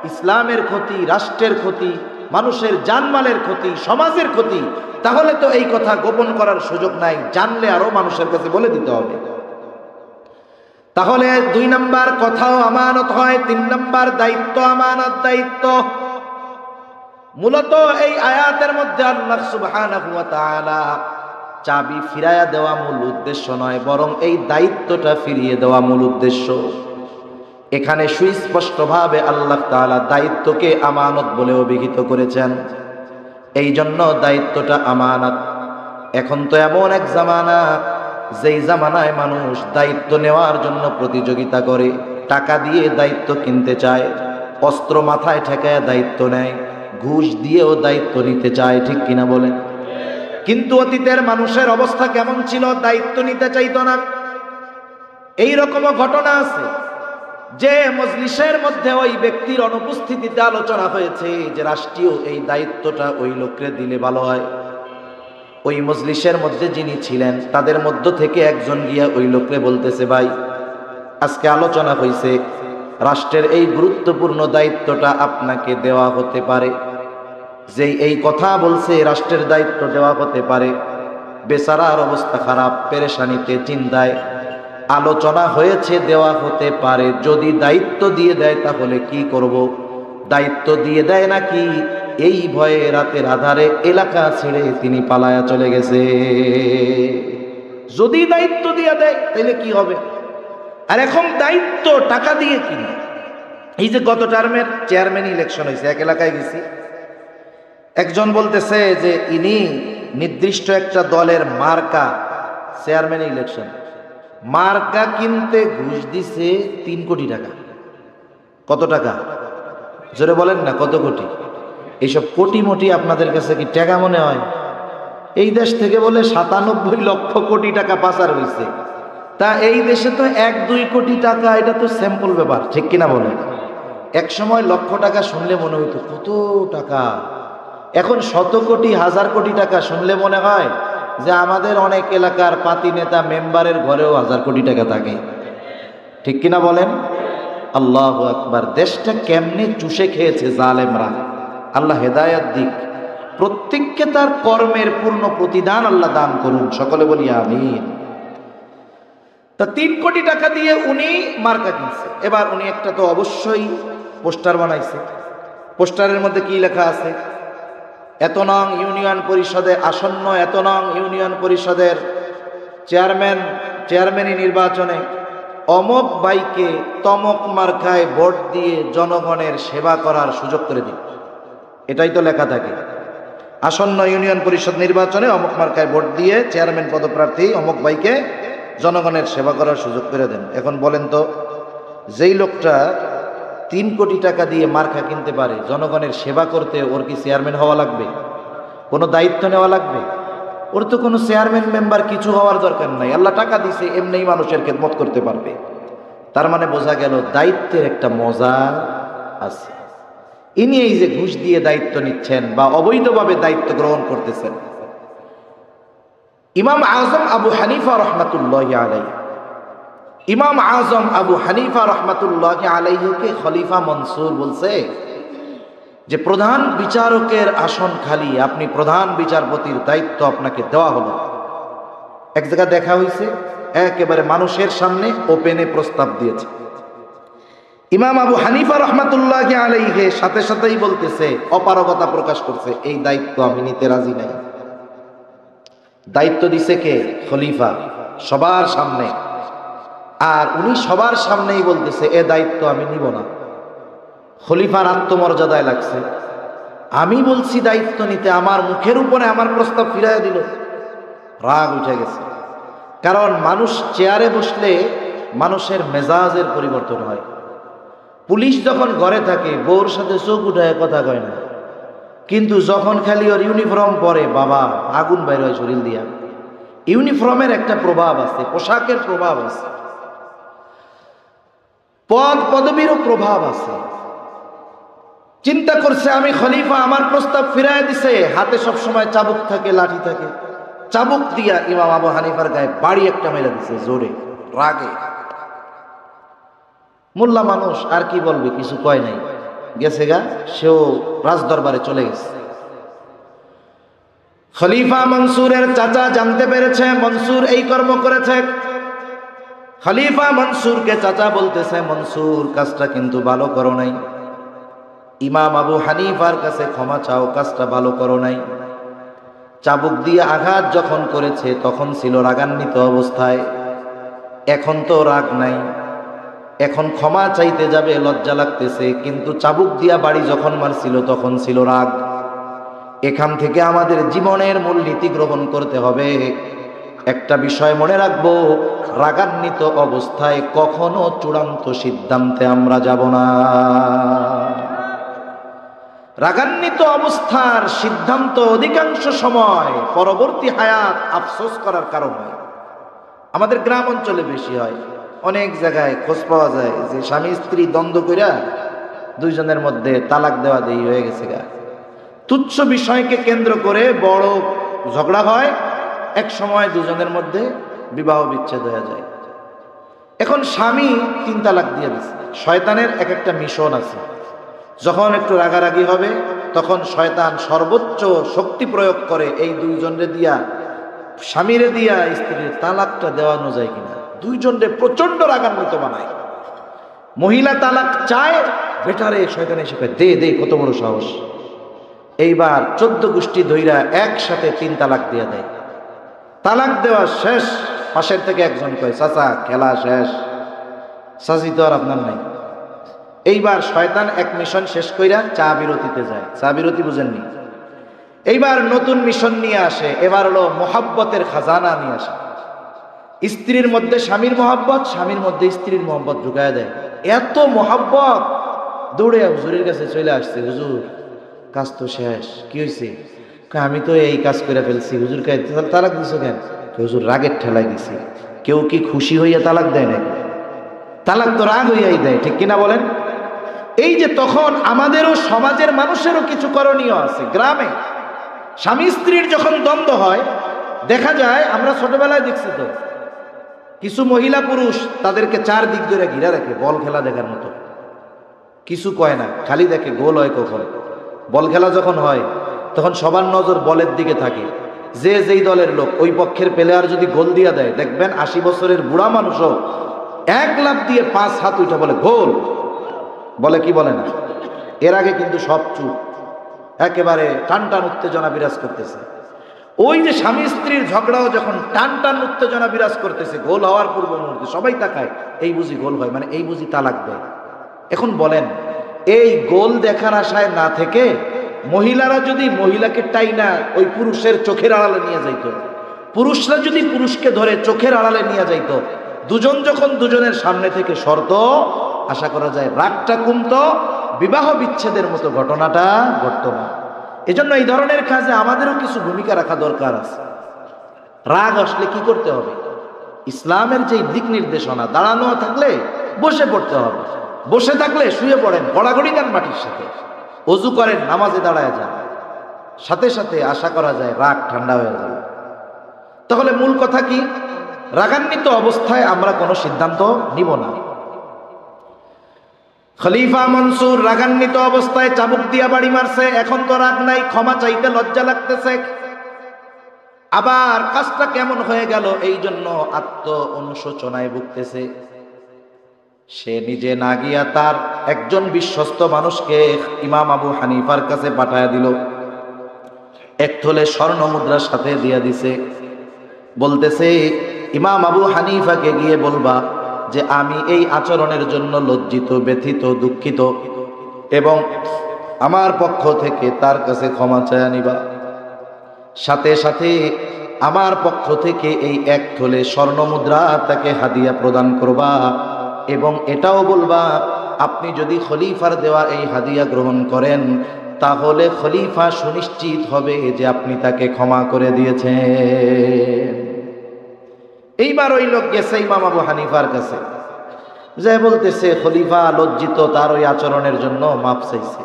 ইসলামের ক্ষতি, রাষ্ট্রের ক্ষতি, মানুষের জানমালের ক্ষতি, সমাজের ক্ষতি, তাহলে তো এই কথা গোপন করার সুযোগ নাই, জানলে আরো মানুষের কাছে বলে দিতে হবে। তাহলে 2 নাম্বার কথাও আমানত হয়, 3 নাম্বার দায়িত্ব আমানত দায়িত্ব। মূলত এই আয়াতের মধ্যে আল্লাহ সুবহানাহু ওয়া তাআলা চাবি ফিরাইয়া দেওয়া মূল উদ্দেশ্য নয়, বরং এই দায়িত্বটা ফিরিয়ে দেওয়া মূল উদ্দেশ্য। এখানে সুস্পষ্টভাবে আল্লাহ তাআলা দায়িত্বকে আমানত বলে অভিহিত করেছেন। এই জন্য দায়িত্বটা আমানত। এখন তো এমন এক জামানা, যেই জামানায় মানুষ দায়িত্ব নেওয়ার জন্য প্রতিযোগিতা করে, টাকা দিয়ে দায়িত্ব কিনতে চায়, অস্ত্র মাথায় ঠেকায় দায়িত্ব নেয়, ঘুষ দিয়েও দায়িত্ব নিতে চায়, ঠিক কিনা বলেন? কিন্তু অতীতের মানুষের অবস্থা কেমন ছিল? দায়িত্ব নিতে চাইতো না। এই রকমও ঘটনা আছে যে মজলিসের মধ্যে ওই ব্যক্তির অনুপস্থিতিতে আলোচনা হয়েছে যে রাষ্ট্রীয় এই দায়িত্বটা ওই লোককে দিলে ভালো হয়। ওই মজলিসের মধ্যে যিনি ছিলেন তাদের মধ্য থেকে একজন গিয়া ওই লোককে বলতেছে, ভাই আজকে আলোচনা হয়েছে রাষ্ট্রের এই গুরুত্বপূর্ণ দায়িত্বটা আপনাকে দেওয়া হতে পারে। যেই এই কথা বলছে রাষ্ট্রের দায়িত্ব দেওয়া হতে পারে, বেচারার অবস্থা খারাপ, পেরেশানিতে, চিন্তায়। আলোচনা হয়েছে দেওয়া হতে পারে, যদি দায়িত্ব দিয়ে দেয় তাহলে কি করব? দায়িত্ব দিয়ে দেয় নাকি এই ভয়ে রাতের আধারে এলাকা ছেড়ে তিনি পালায়া চলে গেছে। যদি দায়িত্ব দিয়ে দেয় তাহলে কি হবে? আর এখন দায়িত্ব টাকা দিয়ে কিনে। এই যে গত টার্মের চেয়ারম্যান ইলেকশন হয়েছে, এক এলাকায় গেছি, একজন বলতেছে যে ইনি নির্দিষ্ট একটা দলের মার্কা, চেয়ারম্যান ইলেকশন মার্কা কিনতে ঘুষ দিছে 3 কোটি টাকা। কত টাকা? জোরে বলেন না, কত কোটি? এইসব কোটি মোটি আপনাদের কাছে কি টাকা মনে হয়? এই দেশ থেকে বলে 97 লক্ষ কোটি টাকা পাচার হয়েছে। তা এই দেশে তো 1-2 কোটি টাকা, এটা তো স্যাম্পল ব্যাপার, ঠিক কিনা বলেন? এক সময় লক্ষ টাকা শুনলে মনে হইতো কত টাকা, এখন 100 কোটি 1000 কোটি টাকা শুনলে মনে হয় যে আমাদের অনেক এলাকার পাতি নেতা মেম্বারের ঘরেও 1000 কোটি টাকা থাকে, ঠিক কিনা বলেন? আল্লাহু আকবার। দেশটা কেমনে চুষে খেয়েছে জালেমরা। আল্লাহ হেদায়েত দিক, প্রত্যেককে তার কর্মের পূর্ণ প্রতিদান আল্লাহ দান করুন, সকলে বলি আমিন। তা 3 কোটি টাকা দিয়ে উনি মার্কা কিনছে। এবার উনি একটা তো অবশ্যই পোস্টার বানাইছে। পোস্টারের মধ্যে কি লেখা আছে? এত নং ইউনিয়ন পরিষদে আসন্ন এত নং ইউনিয়ন পরিষদের চেয়ারম্যানি নির্বাচনে অমক ভাইকে তমক মার্কায় ভোট দিয়ে জনগণের সেবা করার সুযোগ করে দিন। এটাই তো লেখা থাকে। আসন্ন ইউনিয়ন পরিষদ নির্বাচনে অমক মার্কায় ভোট দিয়ে চেয়ারম্যান পদপ্রার্থী অমক ভাইকে জনগণের সেবা করার সুযোগ করে দেন। এখন বলেন তো, যেই লোকটা 3 কোটি টাকা দিয়ে মার্কা কিনতে পারে, জনগণের সেবা করতে ওর কি চেয়ারম্যান হওয়া লাগবে? কোনো দায়িত্ব নেওয়া লাগবে? ওর তো কোনো চেয়ারম্যান মেম্বার কিছু হওয়ার দরকার নাই। আল্লাহ টাকা দিছে, এমনিই মানুষের খেদমত করতে পারবে। তার মানে বোঝা গেল দায়িত্বের একটা মজা আছে। ইনি এই যে ঘুষ দিয়ে দায়িত্ব নিচ্ছেন বা অবৈধভাবে দায়িত্ব গ্রহণ করতেছেন, ইমাম আজম আবু হানিফা রহমাতুল্লাহি আলাইহি, ইমাম আজম আবু হানিফা রহমাতুল্লাহি আলাইহিকে খলিফা মনসুর বলছে যে প্রধান বিচারকের আসন খালি, আপনি প্রধান বিচারপতির দায়িত্ব আপনাকে দেওয়া হলো। এক জায়গায় দেখা হয়েছে, একেবারে মানুষের সামনে ওপেনে প্রস্তাব দিয়েছে। ইমাম আবু হানিফা রহমাতুল্লাহি আলাইহি সাথে সাথেই বলতেছে, অপারগতা প্রকাশ করছে, এই দায়িত্ব আমি নিতে রাজি নাই। দায়িত্ব দিছে কে? খলিফা, সবার সামনে। আর উনি সবার সামনেই বলতেছে এ দায়িত্ব আমি নিব না। খলিফার আত্মমর্যাদায় লাগছে, আমি বলছি দায়িত্ব নিতে, আমার মুখের উপরে আমার প্রস্তাব ফিরাইয়া দিল। রাগ উঠে গেছে। কারণ মানুষ চেয়ারে বসলে মানুষের মেজাজের পরিবর্তন হয়। পুলিশ যখন ঘরে থাকে বউর সাথে চোখ উঠায় কথা কয় না, কিন্তু যখন খালি ওর ইউনিফর্ম পরে, বাবা আগুন বাইর হয় শরীর দিয়া। ইউনিফর্মের একটা প্রভাব আছে, পোশাকের প্রভাব আছে, পদ পদবীরও প্রভাব আছে। চিন্তা করছে আমি খলিফা, আমার প্রস্তাব ফিরায় দিছে, হাতে সব সময় চাবুক থাকে, লাঠি থাকে, চাবুক দিয়া ইমাম আবু হানিফার গায়ে বাড়ি একটা মেরে দিছে জোরে, রাগে। মোল্লা মানুষ আর কি বলবে, কিছু কয় নাই, গেছে গা, সেও রাজদরবারে চলে গেছে। খলিফা মনসুরের চাচা জানতে পেরেছে মনসুর এই কর্ম করেছে। খলিফা মনসুরকে চাচা বলতেছে, মনসুর কাজটা কিন্তু ভালো করো নাই, ইমাম আবু হানিফার কাছে ক্ষমা চাও, কাজটা ভালো করো নাই। চাবুক দিয়ে আঘাত যখন করেছে তখন ছিল রাগান্বিত অবস্থায়, এখন তো রাগ নাই, এখন ক্ষমা চাইতে যাবে লজ্জা লাগতেছে, কিন্তু চাবুক দিয়া বাড়ি যখন মারছিল তখন ছিল রাগ। এখান থেকে আমাদের জীবনের মূলনীতি গ্রহণ করতে হবে। একটা বিষয় মনে রাখবো, রাগান্বিত অবস্থায় কখনো চূড়ান্ত সিদ্ধান্তে আমরা যাব না। রাগান্বিত অবস্থার সিদ্ধান্ত অধিকাংশ সময় পরবর্তী হায়াত আফসোস করার কারণ হয়। আমাদের গ্রাম অঞ্চলে বেশি হয়, অনেক জায়গায় খোঁজ পাওয়া যায় যে স্বামী স্ত্রী দ্বন্দ্ব কইরা দুইজনের মধ্যে তালাক দেওয়া দেই হয়ে গেছে গা। তুচ্ছ বিষয়কে কেন্দ্র করে বড় ঝগড়া হয়, এক সময় দুজনের মধ্যে বিবাহ বিচ্ছেদ হয়ে যায়। এখন স্বামী 3 তালাক দিয়ে দিচ্ছে। শয়তানের এক একটা মিশন আছে, যখন একটু রাগারাগি হবে তখন শয়তান সর্বোচ্চ শক্তি প্রয়োগ করে এই দুইজনরে দিয়া, স্বামীরে দিয়া স্ত্রীর তালাকটা দেওয়ানো যায় কিনা, দুইজনরে প্রচন্ড রাগান্বিত বানায়। মহিলা তালাক চায়, বেটারে শয়তান এসে কয় দে দে, কত বড় সাহস। এইবার 14 গোষ্ঠী ধইরা একসাথে 3 তালাক দিয়ে দেয়। তালাক দেওয়া শেষ, পাশের থেকে একজন কয় চাচা খেলা শেষ, চাচি তো আর আপনার নাই। এইবার শয়তান এক মিশন শেষ কইরা চা বিরতিতে যায়। চা বিরতি বুঝেননি? এইবার নতুন মিশন নিয়ে আসে, এবার হলো মোহাব্বতের খাজানা নিয়ে আসে। স্ত্রীর মধ্যে স্বামীর মোহাব্বত, স্বামীর মধ্যে স্ত্রীর মোহাব্বত ঢুকায় দেয়। এত মোহাব্বত, দৌড়ে হুজুরের কাছে চলে আসছে, হুজুর কাজ তো শেষ, কি হয়েছে? আমি তো এই কাজ করে ফেলছি। হুজুর কে তালাক দিছো কেন? হুজুর রাগের ঠেলায় দিছি। কেউ কি খুশি হইয়া তালাক দেয় নাকি? তালাক তো রাগ হইয়াই দেয়, ঠিক কিনা বলেন? এই যে তখন আমাদেরও সমাজের মানুষেরও কিছু করণীয় আছে। গ্রামে স্বামী স্ত্রীর যখন দ্বন্দ্ব হয়, দেখা যায়, আমরা ছোটবেলায় দেখছি তো, কিছু মহিলা পুরুষ তাদেরকে 4 দিক ধরে ঘিরে রাখে বল খেলা দেখার মতো। কিছু কয় না, খালি দেখে গোল হয় কখন। বল খেলা যখন হয় তখন সবার নজর বলের দিকে থাকে। যে যেই দলের লোক, ওই পক্ষের প্লেয়ার যদি গোল দিয়া দেয়, দেখবেন 80 বছরের বুড়া মানুষও 1 লাফ দিয়ে 5 হাত উঠে বলে গোল, বলে কি বলে না? এর আগে কিন্তু সব চুপ, একেবারে টান টান উত্তেজনা বিরাজ করতেছে। ওই যে স্বামী স্ত্রীর ঝগড়াও যখন টান টান উত্তেজনা বিরাজ করতেছে, গোল হওয়ার পূর্ব মুহূর্তে সবাই তাকায়, এই বুঝি গোল হয়, মানে এই বুঝি তালাক দেয়। এখন বলেন, এই গোল দেখার আশায় না থেকে মহিলারা যদি মহিলাকে টাইনা ওই পুরুষের চোখের আড়ালে নিয়ে যাইতো, পুরুষরা যদি পুরুষকে ধরে চোখের আড়ালে নিয়ে যাইতো, দুজন যখন দুজনের সামনে থেকে সরত, আশা করা যায় রাগটা কমতো, বিবাহ বিচ্ছেদের মতো ঘটনাটা ঘটতো না। এজন্য এই ধরনের কাজে আমাদেরও কিছু ভূমিকা রাখা দরকার আছে। রাগ আসলে কি করতে হবে? ইসলামের যে দিক নির্দেশনা, দাঁড়ানো থাকলে বসে পড়তে হবে, বসে থাকলে শুয়ে পড়েন, গড়াগড়ি দেন মাটির সাথে, অজু করেন, নামাজে দাঁড়ায় যান, সাথে সাথে আশা করা যায় রাগ ঠান্ডা হয়ে যাবে। তাহলে মূল কথা কি? রাগান্বিত অবস্থায় আমরা কোনো সিদ্ধান্ত নিব না। খলিফা মনসুর রাগান্বিত অবস্থায় চাবুক দিয়া বাড়ি মারছে, এখন তো রাগ নাই, ক্ষমা চাইতে লজ্জা লাগতেছে। আবার কাজটা কেমন হয়ে গেল এই জন্য আত্ম অনুশোচনায় ভুগতেছে। সে নিজে না গিয়া তার একজন বিশ্বস্ত মানুষকে ইমাম আবু হানিফার কাছে পাঠায়া দিল। 1 তোলা স্বর্ণ মুদ্রার সাথে দিয়া দিছে। বলতেছে, ইমাম আবু হানিফাকে গিয়ে বলবা যে আমি এই আচরণের জন্য লজ্জিত, ব্যথিত, দুঃখিত, এবং আমার পক্ষ থেকে তার কাছে ক্ষমা চায়া নিবা। সাথে সাথে আমার পক্ষ থেকে এই 1 তোলা স্বর্ণ মুদ্রা তাকে হাদিয়া প্রদান করবা, এবং এটাও বলবা আপনি যদি খলিফার দেওয়া এই হাদিয়া গ্রহণ করেন, তাহলে খলিফা সুনিশ্চিত হবে যে আপনি তাকে ক্ষমা করে দিয়েছেন। এইবার ওই লোক গেছে ইমাম আবু হানিফার কাছে, যে বলতেছে খলিফা লজ্জিত, তার ওই আচরণের জন্য মাফ চাইছে।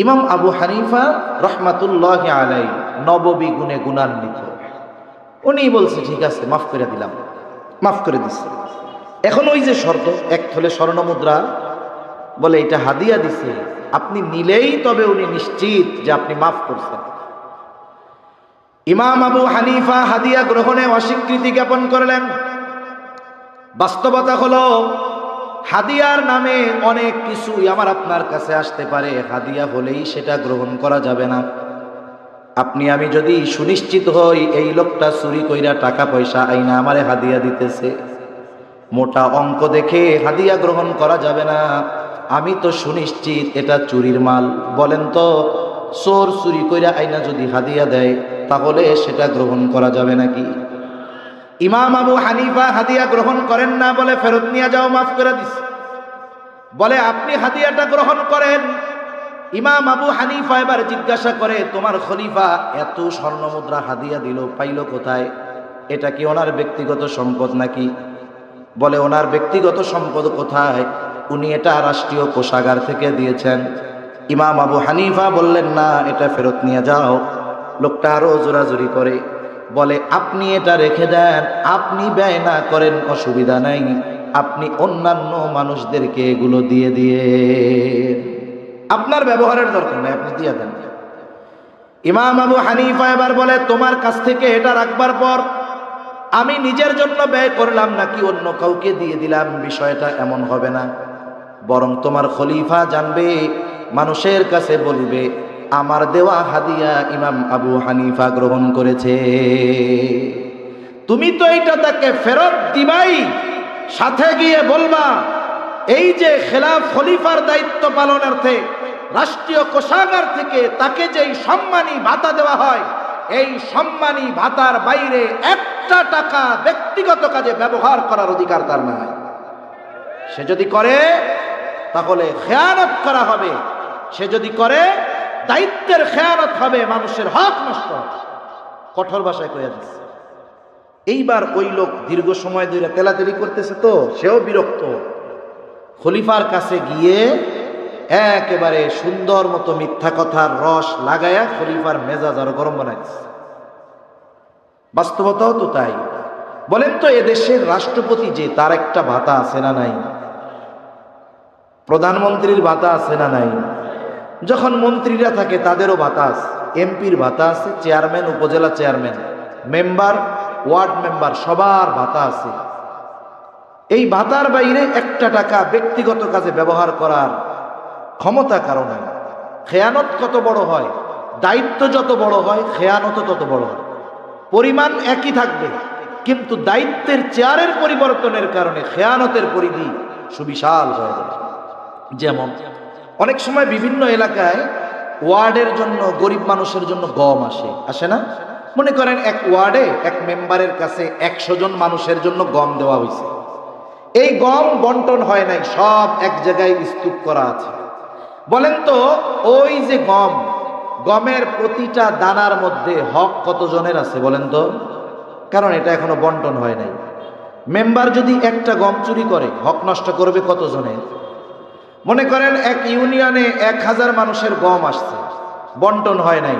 ইমাম আবু হানিফা রহমাতুল্লাহি আলাইহি নববী গুণে গুণান্বিত, উনি বলছে ঠিক আছে, মাফ করে দিলাম, মাফ করে দিচ্ছে। এখন ওই যে শর্ত 1 তোলা স্বর্ণ মুদ্রা, বলে এটা হাদিয়া দিছে, আপনি নিলেই তবে উনি নিশ্চিত যে আপনি মাফ করছেন। ইমাম আবু হানিফা হাদিয়া গ্রহণে অস্বীকৃতি জ্ঞাপন করলেন। বাস্তবতা হলো হাদিয়ার নামে অনেক কিছুই আমার আপনার কাছে আসতে পারে, হাদিয়া হলেই সেটা গ্রহণ করা যাবে না। আপনি আমি যদি সুনিশ্চিত হই এই লোকটা চুরি কইরা টাকা পয়সা আইনা আমারে হাদিয়া দিতেছে, মোটা অঙ্ক দেখে হাদিয়া গ্রহণ করা যাবে না। আমি তো সুনিশ্চিত এটা চুরির মাল। বলেন তো, চোর চুরি কইরা আইনা যদি হাদিয়া দেয়, তাহলে সেটা গ্রহণ করা যাবে নাকি? ইমাম আবু হানিফা হাদিয়া গ্রহণ করেন না, বলে ফেরত নিয়ে যাও, মাফ করে দিস। বলে আপনি হাদিয়াটা গ্রহণ করেন, ইমাম আবু হানিফা এবার জিজ্ঞাসা করে, তোমার খলিফা এত স্বর্ণ মুদ্রা হাদিয়া দিল, পাইল কোথায়? এটা কি ওনার ব্যক্তিগত সম্পদ নাকি? বলে, ওনার ব্যক্তিগত সম্পদ কোথায়? উনি এটা রাষ্ট্রীয় কোষাগার থেকে দিয়েছেন। ইমাম আবু হানিফা বললেন, না, এটা ফেরত নিয়ে যাও। লোকটা আরো জোরাজুরি করে, বলে, আপনি এটা রেখে দেন, আপনি ব্যয় না করেন, অসুবিধা নাই, আপনি অন্যান্য মানুষদেরকে এগুলো দিয়ে দিয়ে, আপনার ব্যবহারের দরকার নাই, আপনি দিয়ে দেন। ইমাম আবু হানিফা এবার বলে, তোমার কাছ থেকে এটা রাখবার পর আমি নিজের জন্য ব্যয় করলাম নাকি অন্য কাউকে দিয়ে দিলাম, বিষয়টা এমন হবে না। বরং তোমার খলিফা জানবে, মানুষের কাছে বলবে, আমার দেওয়া হাদিয়া ইমাম আবু হানিফা গ্রহণ করেছে। তুমি তো এইটা তাকে ফেরত দিবাই, সাথে গিয়ে বলবা, এই যে খেলাফ খলিফার দায়িত্ব পালনার্থে রাষ্ট্রীয় কোষাগার থেকে তাকে যেই সম্মানী ভাতা দেওয়া হয়, এই সম্মানী ভাতার বাইরে একটা টাকা ব্যক্তিগত কাজে ব্যবহার করার অধিকার তার নাই। সে যদি করে তাহলে খেয়ানত করা হবে, সে যদি করে দায়িত্বের খেয়ানত হবে, মানুষের হক নষ্ট হবে। কঠোর ভাষায় কইয়া দিচ্ছে। এইবার ওই লোক দীর্ঘ সময় ধরে তেলাতেলি করতেছে, তো সেও বিরক্ত। খলিফার কাছে গিয়ে একেবারে সুন্দর মতো মিথ্যা কথার রস লাগায়া খলিফার মেজাজ আরো গরম বানাইছে। বাস্তবতাও তো তাই। বলেন তো, এদেশের রাষ্ট্রপতি যে, তার একটা ভাতা আছে না নাই? প্রধানমন্ত্রীর ভাতা আছে না নাই? যখন মন্ত্রীরা থাকে তাদেরও ভাতা আছে, এমপির ভাতা আছে, চেয়ারম্যান, উপজেলা চেয়ারম্যান, মেম্বার, ওয়ার্ড মেম্বার, সবার ভাতা আছে। এই ভাতার বাইরে একটা টাকা ব্যক্তিগত কাজে ব্যবহার করার ক্ষমতা কারো নাই। খেয়ানত কত বড় হয়, দায়িত্ব যত বড় হয়, খেয়ানত তত বড় হয়। পরিমাণ একই থাকবে, কিন্তু দায়িত্বের চেয়ারের পরিবর্তনের কারণে খেয়ানতের পরিধি সুবিশাল হয়ে যায়। যেমন অনেক সময় বিভিন্ন এলাকায় ওয়ার্ডের জন্য, গরিব মানুষের জন্য গম আসে না? মনে করেন এক ওয়ার্ডে এক মেম্বারের কাছে 100 জন মানুষের জন্য গম দেওয়া হয়েছে। এই গম বন্টন হয় নাই, সব এক জায়গায় স্তূপ করা আছে। বলেন তো, ওই যে গমের প্রতিটা দানার মধ্যে হক কতজনের আছে বলেন তো? কারণ এটা এখনো বন্টন হয় নাই। মেম্বার যদি একটা গম চুরি করে, হক নষ্ট করবে কতজনের? মনে করেন এক ইউনিয়নে 1000 মানুষের গম আসছে, বন্টন হয় নাই।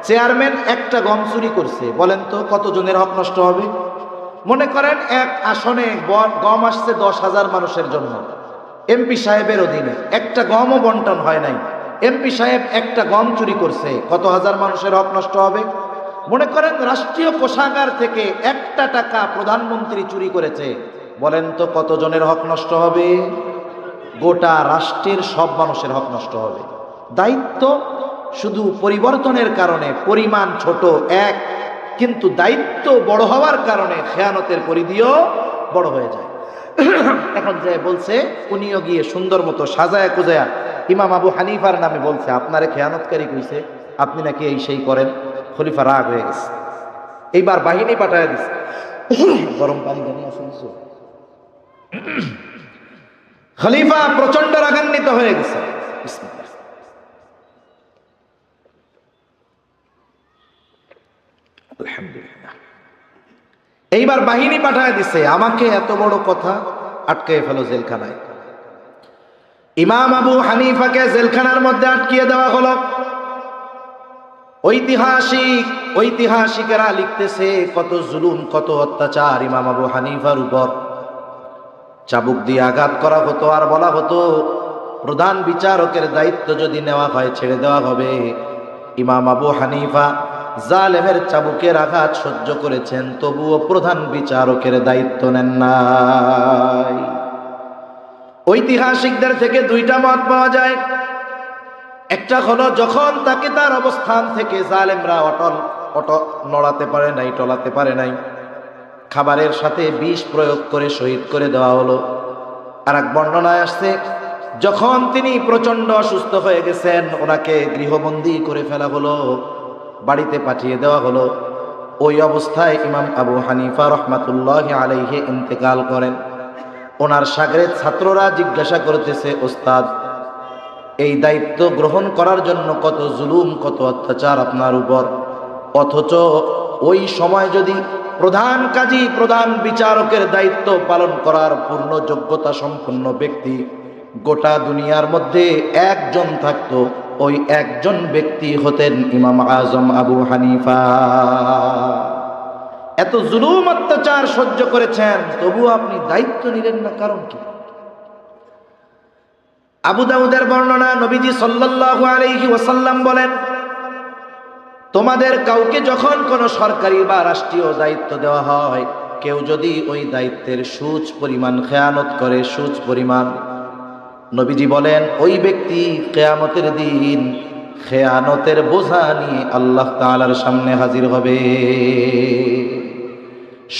চেয়ারম্যান একটা গম চুরি করছে, বলেন তো কতজনের হক নষ্ট হবে? মনে করেন এক আসনে গম আসছে 10,000 মানুষের জন্য, এমপি সাহেবের অধীনে একটা গমও বন্টন হয় নাই, এমপি সাহেব একটা গম চুরি করছে, কত হাজার মানুষের হক নষ্ট হবে? মনে করেন রাষ্ট্রীয় কোষাগার থেকে একটা টাকা প্রধানমন্ত্রী চুরি করেছে, বলেন তো কতজনের হক নষ্ট হবে? গোটা রাষ্ট্রের সব মানুষের হক নষ্ট হবে। দায়িত্ব শুধু পরিবর্তনের কারণে পরিমাণ ছোট এক, কিন্তু দায়িত্ব বড় হওয়ার কারণে খেয়ানতের পরিধিও বড় হয়ে যায়। এখন যে বলছে, উনিও গিয়ে সুন্দর মতো সাজায়া কুজায়া ইমাম আবু হানিফার নামে বলছে, আপনারে খেয়ানতকারী কইছে, আপনি নাকি এই সেই করেন। খলিফা রাগ হয়ে গেছে, এইবার বাহিনী পাঠায় দিছে। গরম পানি জানিয়ে শুনছো? খলিফা প্রচন্ড রাগান্বিত হয়ে গেছে। আলহামদুলিল্লাহ। এইবার বাহিনী পাঠায় দিছে, আমাকে এত বড় কথা আটকে ফেলো জেলখানায়। ইমাম আবু হানিফাকে জেলখানার মধ্যে আটকিয়ে দেওয়া হলো। ঐতিহাসিকেরা লিখতেছে কত জুলুম, কত অত্যাচার ইমাম আবু হানিফার উপর। চাবুক দিয়ে আঘাত করা হতো, আর বলা হতো প্রধান বিচারকের দায়িত্ব যদি নেওয়া হয় ছেড়ে দেওয়া হবে। ইমাম আবু হানিফা জালেমের চাবুকের আঘাত সহ্য করেছেন, তবুও প্রধান বিচারকের দায়িত্ব নেন নাই। ঐতিহাসিকদের থেকে দুইটা মত পাওয়া যায়। একটা হলো, যখন তাকে তার অবস্থান থেকে জালেমরা অটল নড়াতে পারে নাই, টলাতে পারে নাই, খাবারের সাথে বিষ প্রয়োগ করে শহীদ করে দেওয়া হলো। আর এক বর্ণনায় আসছে, যখন তিনি প্রচন্ড অসুস্থ হয়ে গেছেন, ওনাকে গৃহবন্দী করে ফেলা হলো, বাড়িতে পাঠিয়ে দেওয়া হলো। ওই অবস্থায় ইমাম আবু হানিফা রহমাতুল্লাহি আলাইহি ইন্তেকাল করেন। ওনার শাগরেদ ছাত্ররা জিজ্ঞাসা করতেছে, ওস্তাদ এই দায়িত্ব গ্রহণ করার জন্য কত জুলুম, কত অত্যাচার আপনার উপর। অথচ ওই সময় যদি প্রধান কাজী, প্রধান বিচারকের দায়িত্ব পালন করার পূর্ণ যোগ্যতা সম্পন্ন ব্যক্তি গোটা দুনিয়ার মধ্যে একজন থাকতো, ওই একজন ব্যক্তি হতেন ইমাম আজম আবু হানিফা। এত জুলুম অত্যাচার সহ্য করেছেন, তবুও আপনি দায়িত্ব নিলেন না, কারণ কি? আবু দাউদের বর্ণনা, নবীজি সাল্লাল্লাহু আলাইহি ওয়াসাল্লাম বলেন, তোমাদের কাউকে যখন কোনো সরকারি বা রাষ্ট্রীয় দায়িত্ব দেওয়া হয়, কেউ যদি ওই দায়িত্বের সুচ পরিমাণ খেয়ানত করে, সুচ পরিমাণ, নবীজি বলেন ওই ব্যক্তি কিয়ামতের দিন খেয়ানতের বোঝা নিয়ে আল্লাহ তাআলার সামনে হাজির হবে।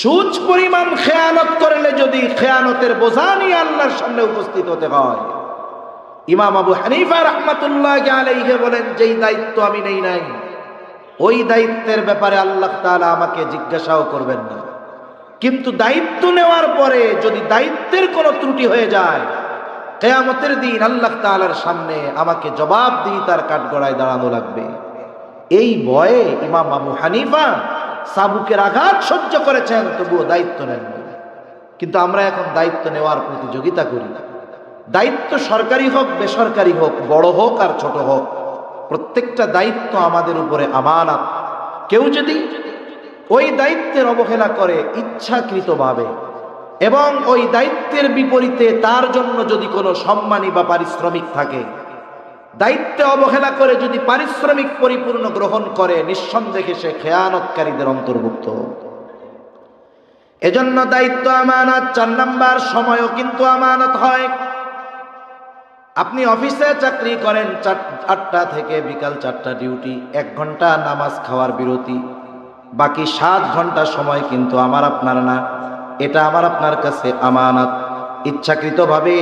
সুচ পরিমাণ খেয়ানত করলে যদি খেয়ানতের বোঝা নিয়ে আল্লাহর সামনে উপস্থিত হতে হয়, ইমাম আবু হানিফা রাহমাতুল্লাহি আলাইহি বলেন, যেই দায়িত্ব আমি নেই নাই, ওই দায়িত্বের ব্যাপারে আল্লাহ তাআলা আমাকে জিজ্ঞাসাও করবেন না। কিন্তু দায়িত্ব নেওয়ার পরে যদি দায়িত্বের কোনো ত্রুটি হয়ে যায়, কিয়ামতের দিন আল্লাহ তাআলার সামনে আমাকে জবাব দিয়ে তার কাঠগড়ায় দাঁড়ানো লাগবে। এই ভয়ে ইমাম আবু হানিফা চাবুকের আঘাত সহ্য করেছেন, তবুও দায়িত্ব নেন। কিন্তু আমরা এখন দায়িত্ব নেওয়ার প্রতিযোগিতা করি। দায়িত্ব সরকারি হোক, বেসরকারি হোক, বড় হোক আর ছোট হোক, প্রত্যেকটা দায়িত্ব আমাদের উপরে আমানত। কেউ যদি ওই দায়িত্বের অবহেলা করে ইচ্ছাকৃতভাবে, এবং ওই দায়িত্বের বিপরীতে তার জন্য যদি কোনো সম্মানী বা পারিশ্রমিক থাকে, দায়িত্বে অবহেলা করে যদি পারিশ্রমিক পরিপূর্ণ গ্রহণ করে, নিঃসন্দেহে সে খেয়ানতকারীদের অন্তর্ভুক্ত। এজন্য দায়িত্ব আমানত। 4 নাম্বার, সময়ও কিন্তু আমানত হয়। আপনি অফিসে চাকরি করেন, 8টা থেকে বিকাল 4টা ডিউটি, 1 ঘন্টা নামাজ খাওয়ার বিরতি, বাকি 7 ঘন্টা সময় কিন্তু আমার আপনার না, এটা আমার আপনার কাছে আমানত। ইচ্ছাকৃতভাবে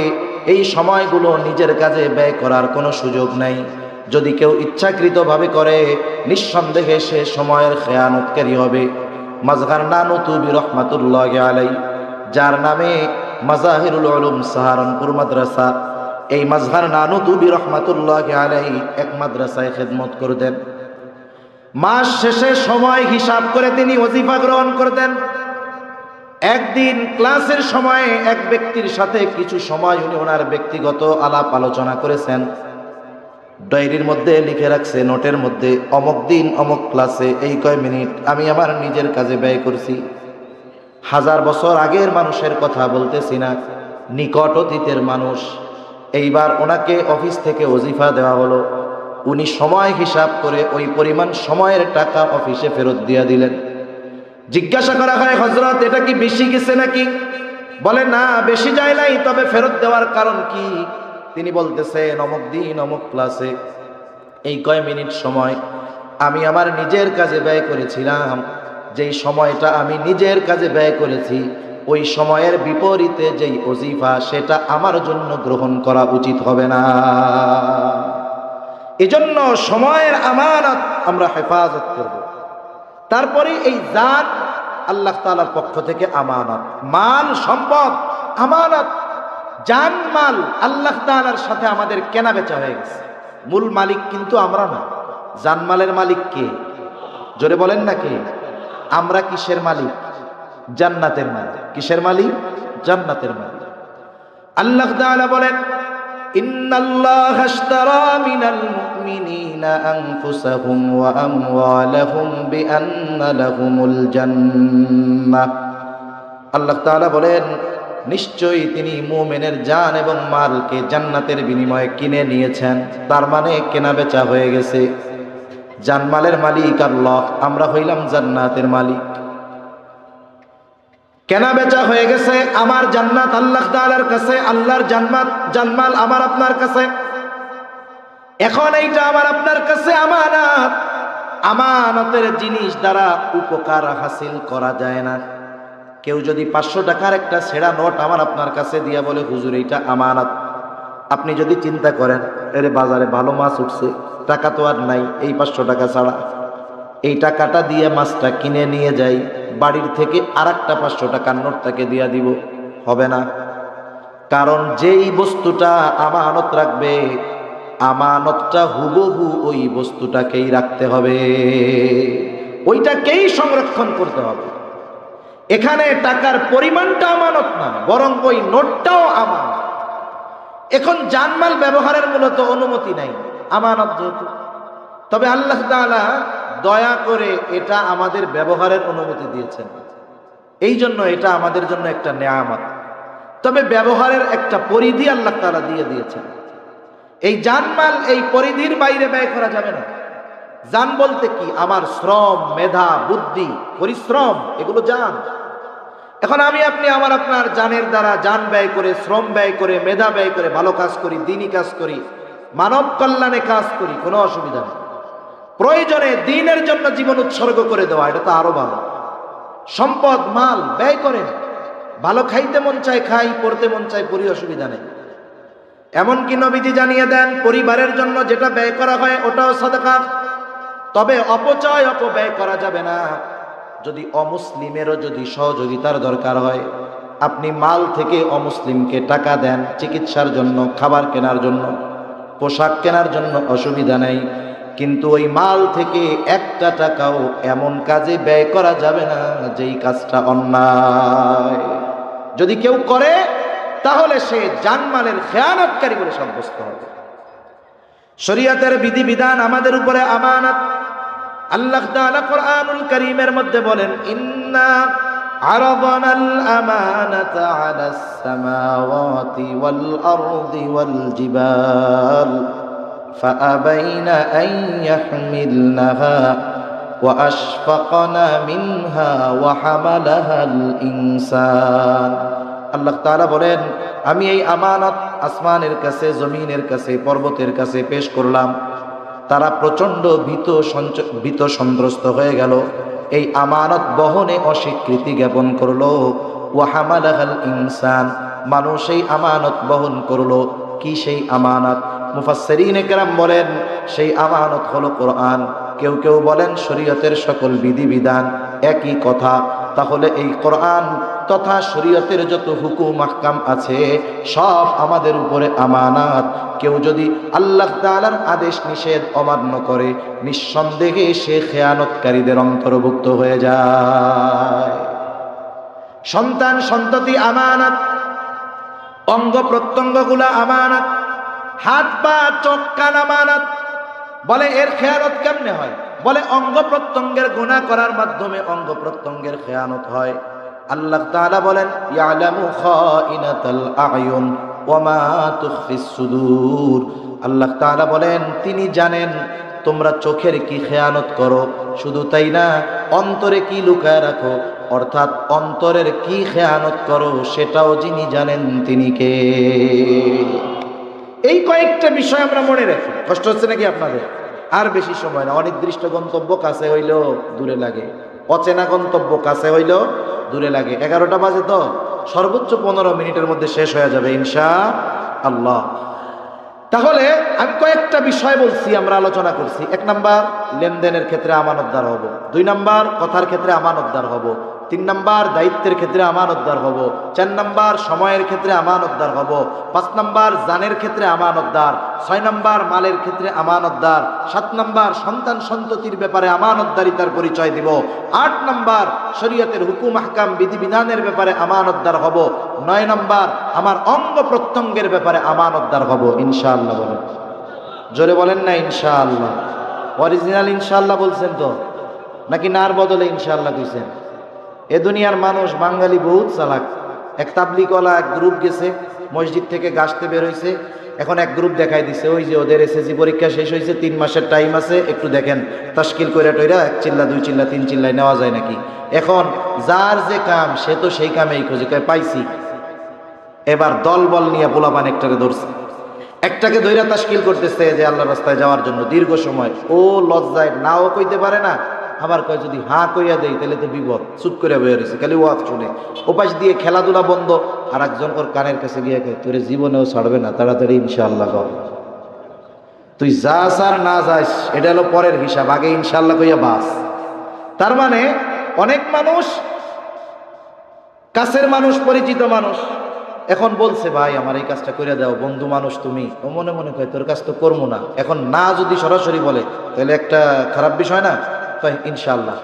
এই সময়গুলো নিজের কাজে ব্যয় করার কোনো সুযোগ নাই। যদি কেউ ইচ্ছাকৃতভাবে করে, নিঃসন্দেহে সে সময়ের খেয়ানতকারী হবে। মাজহার নানুতুবি রহমাতুল্লাহি আলাইহি, যার নামে মাজাহিরুল উলুম সাহারানপুর মাদ্রাসা, এই মাজহার নানুতুবি রহমাতুল্লাহি আলাইহি এক মাদ্রাসায় খেদমত করতেন। মাস শেষে সময় হিসাব করে তিনি ওজিফা গ্রহণ করতেন। একদিন ক্লাসের সময়ে এক ব্যক্তির সাথে কিছু সময় উনি ওনার ব্যক্তিগত আলাপ আলোচনা করেছেন। ডায়েরির মধ্যে লিখে রাখছে, নোটের মধ্যে, অমুক দিন অমুক ক্লাসে এই কয় মিনিট আমি আমার নিজের কাজে ব্যয় করছি। 1000 বছর আগের মানুষের কথা বলতেছি না, নিকট অতীতের মানুষ। এইবার ওনাকে অফিস থেকে ওজিফা দেওয়া হলো, উনি সময় হিসাব করে ওই পরিমাণ সময়ের টাকা অফিসে ফেরত দিয়ে দিলেন। জিজ্ঞাসা করা হয়, হযরত এটা কি বেশি গেছে নাকি? বলে না, বেশি যায় নাই, তবে ফেরত দেওয়ার কারণ কি? তিনি বলতেছেন, অমুক দিন অমুক ক্লাসে এই কয় মিনিট সময় আমি আমার নিজের কাজে ব্যয় করেছিলাম। যেই সময়টা আমি নিজের কাজে ব্যয় করেছি, ওই সময়ের বিপরীতে যেই ওজিফা, সেটা আমার জন্য গ্রহণ করা উচিত হবে না। এজন্য সময়ের আমানত আমরা হেফাজত করব। তারপরে এই জাত আল্লাহ তাআলার পক্ষ থেকে আমানত, মাল সম্পদ আমানত, জান মাল আল্লাহ তাআলার সাথে আমাদের কেনা বেচা হয়ে গেছে। মূল মালিক কিন্তু আমরা না, জানমালের মালিক কে? জোরে বলেন না কে? আমরা কিসের মালিক? জান্নাতের মালিক। কিসের মালিক? জান্নাতের মালিক। আল্লাহ তাআলা বলেন, ইন্নাল্লাহা আশতারা মিনাল মুমিনিনা আনফুসাহুম ওয়া আমওয়ালাহুম বিআন্না লাহুমুল জান্নাহ। আল্লাহ তাআলা বলেন, নিশ্চয়ই তিনি মুমিনের জান এবং মালকে জান্নাতের বিনিময়ে কিনে নিয়েছেন। তার মানে কেনা বেচা হয়ে গেছে। জানমালের মালিক আল্লাহ, আমরা হইলাম জান্নাতের মালিক। কেনা বেচা হয়ে গেছে। আমার জান্নাত আল্লাহ তাআলার কাছে, আল্লাহর জানমাল আমার আপনার কাছে। এখন এইটা আমার আপনার কাছে আমানত। আমানতের জিনিস দ্বারা উপকার হাসিল করা যায় না। কেউ যদি 500 টাকার একটা ছেঁড়া নোট আমার আপনার কাছে দিয়া বলে, হুজুর এইটা আমানত, আপনি যদি চিন্তা করেন, এর বাজারে ভালো মাছ উঠছে, টাকা তো আর নাই, এই 500 টাকা ছাড়া এই টাকাটা দিয়ে মাছটা কিনে নিয়ে যাই, বাড়ির থেকে আরেকটা 500 টাকার নোট তাকে দিয়া দিব, হবে না। কারণ যেই বস্তুটা আমানত রাখবে, আমানতটা হুবহু ওই বস্তুটাকেই রাখতে হবে, ওইটাকেই সংরক্ষণ করতে হবে। এখানে টাকার পরিমাণটা আমানত না, বরং ওই নোটটাও আমানত। এখন জানমাল ব্যবহারের মূলত অনুমতি নাই আমানত যেহেতু, তবে আল্লাহ তাআলা দয়া করে এটা আমাদের ব্যবহারের অনুমতি দিয়েছেন, এই জন্য এটা আমাদের জন্য একটা নেয়ামত। তবে ব্যবহারের একটা পরিধি আল্লাহ তাআলা দিয়ে দিয়েছেন। এই জানমাল এই পরিধির বাইরে ব্যয় করা যাবে না। জান বলতে কি? আমার শ্রম, মেধা, বুদ্ধি, পরিশ্রম, এগুলো জান। এখন আমি আপনি আমার আপনার জানের দ্বারা জান ব্যয় করে, শ্রম ব্যয় করে, মেধা ব্যয় করে ভালো কাজ করি, দ্বীনি কাজ করি, মানব কল্যাণে কাজ করি, কোনো অসুবিধা নেই। প্রয়োজনে দ্বীনের জন্য জীবন উৎসর্গ করে দেওয়া, এটা তো আরো ভালো। সম্পদ মাল ব্যয় করেন, ভালো খাইতে মন চায় খাই, পড়তে মন চায় পড়ি, অসুবিধা নেই। এমনকি নবীজি জানিয়ে দেন পরিবারের জন্য যেটা ব্যয় করা হয় ওটাও সাদাকা, তবে অপচয় অপব্যয় করা যাবে না। যদি অমুসলিমেরও যদি সহযোগিতার দরকার হয়, আপনি মাল থেকে অমুসলিমকে টাকা দেন চিকিৎসার জন্য, খাবার কেনার জন্য, পোশাক কেনার জন্য, অসুবিধা নেই। কিন্তু ওই মাল থেকে একটা টাকাও এমন কাজে ব্যয় করা যাবে না যেই কাজটা অন্যায়। যদি কেউ করে তাহলে সে জানমালের খেয়ানতকারী বলে সাব্যস্ত হবে। শরীয়তের বিধিবিধান আমাদের উপরে আমানত। আল্লাহ তাআলা কোরআনুল কারীমের মধ্যে বলেন, ইন্না আরাদানাল আমানাতা আলাস সামাওয়াতি ওয়াল আরদি ওয়াল জিবাল ফাআবাইনা আন ইয়াহমিলনাহা ওয়া আশফাকনা মিনহা ওয়া হামালাহাল ইনসান। আল্লাহ তাআলা বলেন, আমি এই আমানত আসমানের কাছে, জমিনের কাছে, পর্বতের কাছে পেশ করলাম। তারা প্রচণ্ড ভীত সন্ত্রস্ত হয়ে গেল, এই আমানত বহনে অস্বীকৃতি জ্ঞাপন করলো। ওয়া হামালাহাল ইনসান, মানুষ এই আমানত বহন করলো। কি সেই আমানত? মুফাসসিরিনে কেরাম বলেন সেই আমানত হলো কোরআন। কেউ কেউ বলেন শরীয়তের সকল বিধিবিধান, একই কথা। তাহলে এই কোরআন তথা শরীয়তের যত হুকুম আহকাম আছে সব আমাদের উপরে আমানত। কেউ যদি আল্লাহ তাআলার আদেশ নিষেধ অমান্য করে নিঃসন্দেহে সে খেয়ানতকারীদের অন্তর্ভুক্ত হয়ে যায়। সন্তান সন্ততি আমানত, অঙ্গ প্রত্যঙ্গগুলা আমানত, হাত পা চোখ কান আমানত। বলে এর খেয়ানত কেমনে হয়? বলে অঙ্গ প্রত্যঙ্গের গুনাহ করার মাধ্যমে অঙ্গ প্রত্যঙ্গের খেয়ানত হয়। আল্লাহ তাআলা বলেন, ইয়ালামু খাইনাতাল আয়ুন ওয়া মা তুখফিস সুদূর। আল্লাহ তাআলা বলেন তিনি জানেন তোমরা চোখের কি খেয়ানত করো, শুধু তাই না অন্তরে কি লুকায় রাখো, অর্থাৎ অন্তরের কি খেয়ানত করো সেটাও যিনি জানেন তিনি কে। এই কয়েকটা বিষয় আমরা মনে রাখি। কষ্ট হচ্ছে নাকি আপনাদের? আর বেশি সময় না, অনির্দিষ্ট গন্তব্য কাছে হইলেও দূরে লাগে, অচেনা গন্তব্য কাছে হইলেও দূরে লাগে। 11টা বাজে তো, সর্বোচ্চ 15 মিনিটের মধ্যে শেষ হয়ে যাবে ইনশাআল্লাহ। তাহলে আমি কয়েকটা বিষয় বলছি, আমরা আলোচনা করছি। 1 নাম্বার লেনদেনের ক্ষেত্রে আমানতদার হব, 2 নাম্বার কথার ক্ষেত্রে আমানতদার হব, 3 নাম্বার দায়িত্বের ক্ষেত্রে আমানতদার হব, 4 নাম্বার সময়ের ক্ষেত্রে আমানতদার হব, 5 নাম্বার জানের ক্ষেত্রে আমানতদার, 6 নাম্বার মালের ক্ষেত্রে আমানতদার, 7 নাম্বার সন্তান সন্ততির ব্যাপারে আমানতদারিতার পরিচয় দিব, 8 নাম্বার শরীয়তের হুকুম আহকাম বিধিবিধানের ব্যাপারে আমানতদার হব, 9 নাম্বার আমার অঙ্গ প্রত্যঙ্গের ব্যাপারে আমানতদার হব। ইনশাআল্লাহ বলেন, জোরে বলেন না ইনশাআল্লাহ। অরিজিনাল ইনশাআল্লাহ বলছেন তো, নাকি নার বদলে ইনশাআল্লাহ কইছেন? এ দুনিয়ার মানুষ বাঙালি বহুত চালাক। এক তাবলিগওয়ালা এক গ্রুপ গেছে মসজিদ থেকে গাছতে বের হয়েছে, এখন এক গ্রুপ দেখাই দিছে, ওই যে ওদের এসএসসি পরীক্ষা শেষ হয়েছে, 3 মাসের টাইম আছে, একটু দেখেন তাশকিল কইরা টইরা 1 চিল্লা 2 চিল্লা 3 চিল্লায় নেওয়া যায় নাকি। এখন যার যে কাম সে তো সেই কামেই খোঁজে, কয় পাইছি। এবার দল বল নিয়ে পোলাপান একটাকে ধরছে, একটাকে ধইরা তাশকিল করতেছে যে আল্লাহর রাস্তায় যাওয়ার জন্য দীর্ঘ সময়। ও লজ্জায় নাও কইতে পারে না, আবার কয় যদি হাঁ কইয়া দেই তাহলে তো বিপদ, চুপ করে বয়ে রয়েছে, খালি ওয়াজ শুনে। ওপাশ দিয়ে খেলাধুলা বন্ধ, আর একজন ওর কানের কাছে গিয়ে কয় তোরে জীবনেও ছাড়বে না, তাড়াতাড়ি ইনশাআল্লাহ কর। তুই যাস আর না যাস এটা হলো পরের হিসাব, আগে ইনশাআল্লাহ কইয়া বাস। তার মানে অনেক মানুষ, কাছের মানুষ, পরিচিত মানুষ, এখন বলছে ভাই আমার এই কাজটা করে দাও, বন্ধু মানুষ তুমি, ও মনে মনে কয় তোর কাজ তো করবো না। এখন না যদি সরাসরি বলে তাহলে একটা খারাপ বিষয় না, কয় ইনশাআল্লাহ।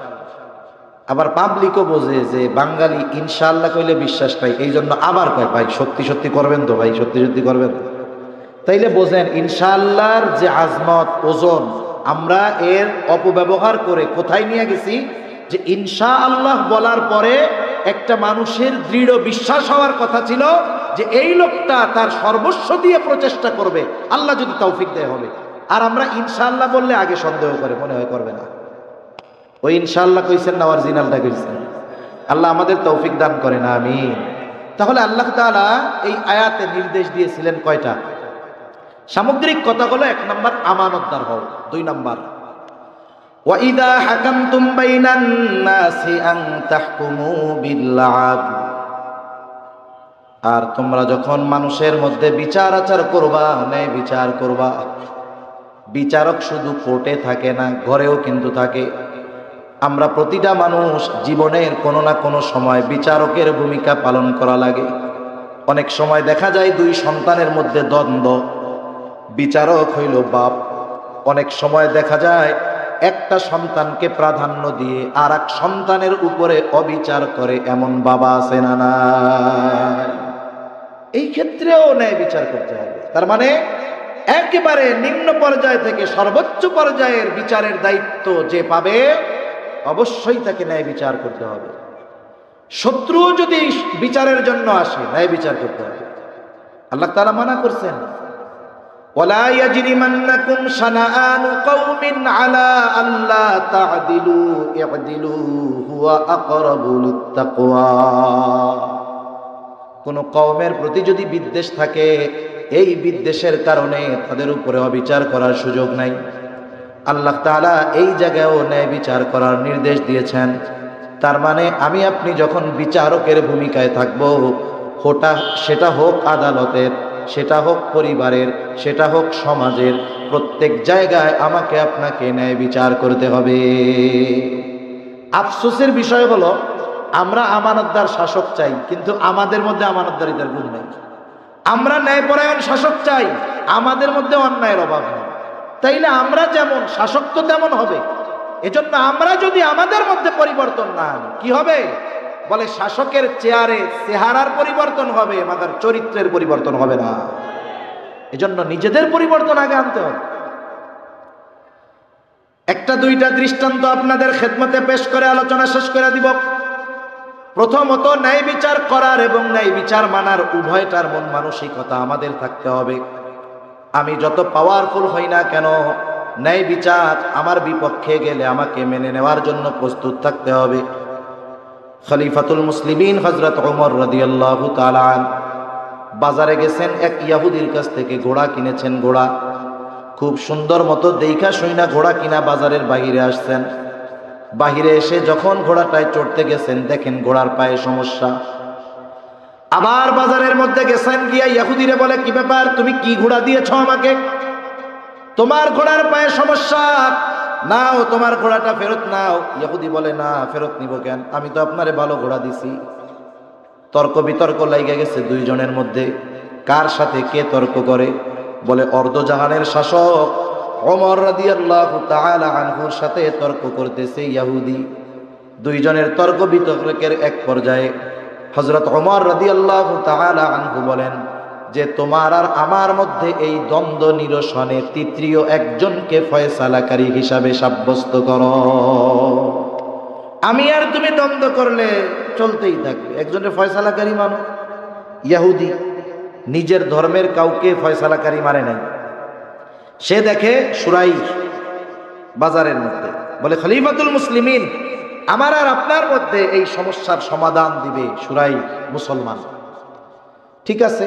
আবার পাবলিকও বোঝে যে বাঙালি ইনশাআল্লাহ কইলে বিশ্বাস পাই, এই জন্য আবার কয় ভাই সত্যি সত্যি করবেন তো, ভাই সত্যি সত্যি করবেন। তাইলে বোঝেন ইনশাআল্লাহর যে আজমত ওজন, আমরা এর অপব্যবহার করে কোথায় নিয়ে গেছি যে ইনশাআল্লাহ বলার পরে একটা মানুষের দৃঢ় বিশ্বাস হওয়ার কথা ছিল যে এই লোকটা তার সর্বস্ব দিয়ে প্রচেষ্টা করবে, আল্লাহ যদি তৌফিক দেয় হবে। আর আমরা ইনশাআল্লাহ বললে আগে সন্দেহ করে, মনে হয় করবে না। ওই ইনশাআল্লাহ কইছেন না অরিজিনালটা কইছেন? আল্লাহ আমাদের তৌফিক দান করেন, আমিন। তাহলে আল্লাহ তাআলা এই আয়াতে নির্দেশ দিয়েছিলেন কয়টা? সামগ্রিক কথাগুলো, 1 নাম্বার আমানতদার হও, 2 নাম্বার ওয়াইদা হাকামতুম বাইনান নাসি আন তাহকুমু বিল আদল, আর তোমরা যখন মানুষের মধ্যে বিচার আচার করবা, ন্যায় বিচার করবা। বিচারক শুধু কোর্টে থাকে না, ঘরেও কিন্তু থাকে। আমরা প্রতিটা মানুষ জীবনের কোনো না কোনো সময় বিচারকের ভূমিকা পালন করা লাগে। অনেক সময় দেখা যায় 2 সন্তানের মধ্যে দ্বন্দ্ব, বিচারক হইল বাপ। অনেক সময় দেখা যায় একটা সন্তানকে প্রাধান্য দিয়ে আর এক সন্তানের উপরে অবিচার করে, এমন বাবা আছে না নাই? এই ক্ষেত্রেও ন্যায় বিচার করতে হবে। তার মানে একেবারে নিম্ন পর্যায় থেকে সর্বোচ্চ পর্যায়ের বিচারের দায়িত্ব যে পাবে, অবশ্যই তাকে ন্যায় বিচার করতে হবে। শত্রু যদি বিচারের জন্য আসে, ন্যায় বিচার করতে হবে। আল্লাহ তাআলা মানা করছেন, ওয়ালা ইয়াজরিমান্নাকুম শানাআনু কওমিন আলা আল্লা তা'দিলু ই'দিলু হুয়া আকরাবু লিত্তাকওয়া। কোন কওমের প্রতি যদি বিদ্বেষ থাকে, এই বিদ্বেষের কারণে তাদের উপরে অবিচার করার সুযোগ নাই। আল্লাহ তাআলা এই জায়গায়ও ন্যায় বিচার করার নির্দেশ দিয়েছেন। তার মানে আমি আপনি যখন বিচারকের ভূমিকায় থাকবো, সেটা হোক আদালতের, সেটা হোক পরিবারের, সেটা হোক সমাজের, প্রত্যেক জায়গায় আমাকে আপনাকে ন্যায় বিচার করতে হবে। আফসোসের বিষয় হলো আমরা আমানতদার শাসক চাই, কিন্তু আমাদের মধ্যে আমানতদারিতার গুণ নেই। আমরা ন্যায়পরায়ণ শাসক চাই, আমাদের মধ্যে অন্যায়ের অভাব নেই। তাইলে আমরা যেমন, শাসক তো তেমন হবে। এজন্য আমরা যদি আমাদের মধ্যে পরিবর্তন না আনি, কি হবে? বলে শাসকের চেয়ারে চেহারার পরিবর্তন হবে, মাগার চরিত্রের পরিবর্তন হবে না। এজন্য নিজেদের পরিবর্তন আগে আনতে হবে। 1-2টা দৃষ্টান্ত আপনাদের খেদমতে পেশ করে আলোচনা শেষ করে দিব। প্রথমত, ন্যায় বিচার করার এবং ন্যায় বিচার মানার উভয়টার মন মানসিকতা আমাদের থাকতে হবে। আমি যত পাওয়ারফুল হই না কেন, ন্যায় বিচার আমার বিপক্ষে গেলে আমাকে মেনে নেওয়ার জন্য প্রস্তুত থাকতে হবে। খলিফাতুল মুসলিমিন হযরত ওমর রাদিয়াল্লাহু তাআলা বাজারে গেছেন, এক ইহুদির কাছ থেকে ঘোড়া কিনেছেন। ঘোড়া খুব সুন্দর মতো দেখা শুইনা ঘোড়া কিনা বাজারের বাহিরে আসছেন। বাহিরে এসে যখন ঘোড়াটায় চড়তে গেছেন, দেখেন ঘোড়ার পায়ে সমস্যা। আবার বাজারের মধ্যে গেছেন, গিয়া ইহুদিরে বলে, কি ব্যাপার, তুমি কি ঘোড়া দিয়েছো আমাকে? তোমার ঘোড়ার পায়ে সমস্যা, নাও তোমার ঘোড়াটা ফেরত নাও। ইহুদি বলে, না, ফেরত নিব কেন? আমি তো আপনারে ভালো ঘোড়া দিছি। তর্ক বিতর্ক লাইগা গেছে 2 জনের মধ্যে। কার সাথে কে তর্ক করে? বলে অর্ধজাহানের শাসক ওমর রাদিয়াল্লাহু তাআলা আনহুর সাথে তর্ক করতেছে ইহুদি। 2 জনের তর্ক বিতর্কের এক পর্যায়ে হযরত ওমর রাদিয়াল্লাহু তাআলা আনহু বলেন যে, তোমার আর আমার মধ্যে এই দ্বন্দ্ব নিরসনে তৃতীয় একজনকে ফয়সালাকারী হিসাবে সাব্যস্ত করো। আমি আর তুমি দ্বন্দ্ব করলে চলতেই থাকবে, একজনের ফয়সালাকারী মানো। ইহুদি নিজের ধর্মের কাউকে ফয়সালাকারী মানে নাই। সে দেখে সুরাই বাজারের মধ্যে, বলে খলিফাতুল মুসলিমিন আমার আর আপনার মধ্যে এই সমস্যার সমাধান দিবে সুরাই মুসলমান। ঠিক আছে,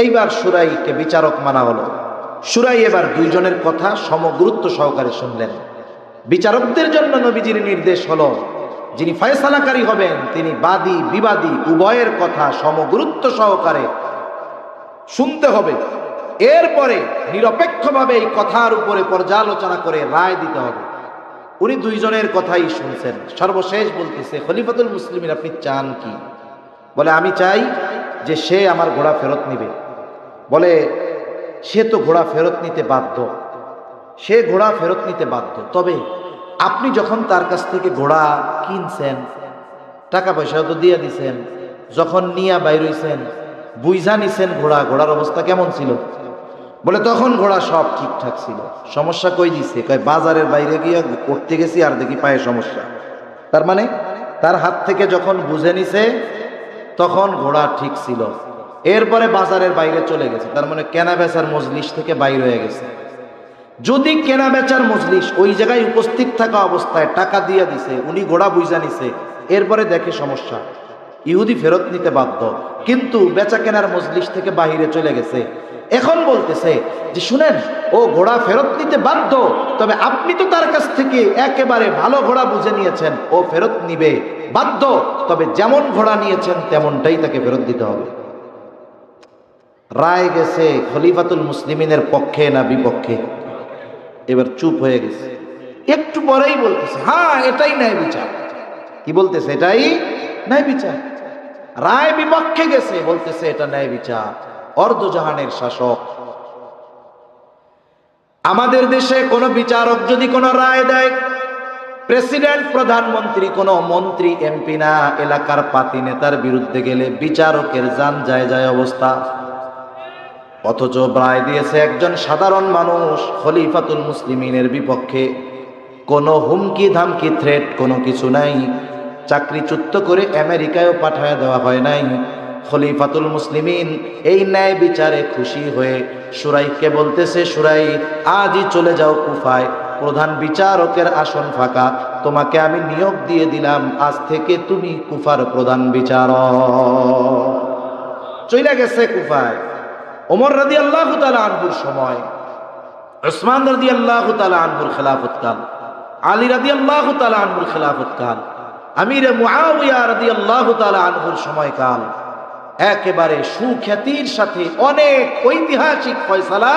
এইবার সুরাইকে বিচারক মানা হলো। সুরাই এবার 2 জনের কথা সমগুরুত্ব সহকারে শুনলেন। বিচারকদের জন্য নবীজির নির্দেশ হলো, যিনি ফয়সালাকারী হবেন তিনি বাদী বিবাদী উভয়ের কথা সমগুরুত্ব সহকারে শুনতে হবে। এরপরে নিরপেক্ষভাবে এই কথার উপরে পর্যালোচনা করে রায় দিতে হবে। উনি 2 জনের কথাই শুনছেন। সর্বশেষ বলতেছে, খলিফাতুল মুসলিমিন আপনি চান কি? বলে, আমি চাই যে সে আমার ঘোড়া ফেরত নিবে। বলে সে তো ঘোড়া ফেরত নিতে বাধ্য, সে ঘোড়া ফেরত নিতে বাধ্য, তবে আপনি যখন তার কাছ থেকে ঘোড়া কিনছেন, টাকা পয়সাও তো দিয়ে দিছেন, যখন নিয়া বাইর হইছেন বুঝা নিছেন ঘোড়ার অবস্থা কেমন ছিল? বলে তখন ঘোড়া সব ঠিকঠাক ছিল। সমস্যা কই দিছে? কয় বাজারের বাইরে গিয়ে করতে গেছি আর দেখি পায়ে সমস্যা। তার মানে তার হাত থেকে যখন বুঝে নিছে তখন ঘোড়া ঠিক ছিল, এরপরে বাজারের বাইরে চলে গেছে, তার মানে কেনা বেচার মজলিস থেকে বাইর হয়ে গেছে। যদি কেনা বেচার মজলিস ওই জায়গায় উপস্থিত থাকা অবস্থায় টাকা দিয়ে দিছে, উনি ঘোড়া বুঝা নিছে, এরপরে দেখে সমস্যা, ইহুদি ফেরত নিতে বাধ্য, কিন্তু বেচা কেনার মজলিস থেকে বাহিরে চলে গেছে। এখন বলতেছে যে শুনেন, ও ঘোড়া ফেরত নিতে বাধ্য, তবে আপনি তো তার কাছ থেকে একেবারে ভালো ঘোড়া বুঝে নিয়েছেন, ও ফেরত নিবে বাধ্য, তবে যেমন ঘোড়া নিয়েছেন তেমনটাই তাকে ফেরত দিতে হবে। রায় গেছে খলিফাতুল মুসলিমিনের পক্ষে না বিপক্ষে? এবার চুপ হয়ে গেছে। একটু পরেই বলতেছে হ্যাঁ এটাই ন্যায় বিচার। কি বলতেছে? এটাই ন্যায় বিচার। রায় বিপক্ষে গেছে, বলতেছে এটা ন্যায় বিচার। অর্ধজাহানের শাসক। আমাদের দেশে কোন বিচারক যদি কোন রায় দেয়, প্রেসিডেন্ট, প্রধানমন্ত্রী, কোন মন্ত্রী, এমপি না, এলাকার পাতি নেতার বিরুদ্ধে গেলে বিচারকের জান যায় যায় অবস্থা। অথচ রায় দিয়েছে একজন সাধারণ মানুষ খলিফাতুল মুসলিমিনের বিপক্ষে। কোনো হুমকি ধামকি থ্রেট কোনো কিছু নাই, চাকরিচ্যুত করে আমেরিকায়ও পাঠায় দেওয়া হয় নাই। খলিফাতুল মুসলিমিন এই ন্যায় বিচারে খুশি হয়ে সুরাইকে বলতেছে, সুরাই আজই চলে যাও কুফায়, প্রধান বিচারকের আসন ফাঁকা, তোমাকে আমি নিয়োগ দিয়ে দিলাম, আজ থেকে তুমি কুফার প্রধান বিচারক। চলে গেছে কুফায়। ওমর রাদিয়াল্লাহু তাআলা আনহুর সময়, উসমান রাদিয়াল্লাহু তাআলা আনহুর খেলাফতকাল, আলী রাদিয়াল্লাহু তাআলা আনহুর খেলাফতকাল, আমির মুআবিয়া রাদিয়াল্লাহু তাআলা আনহুর সময়কাল, একেবারে সুখ্যাতির সাথে অনেক ঐতিহাসিক ফয়সালা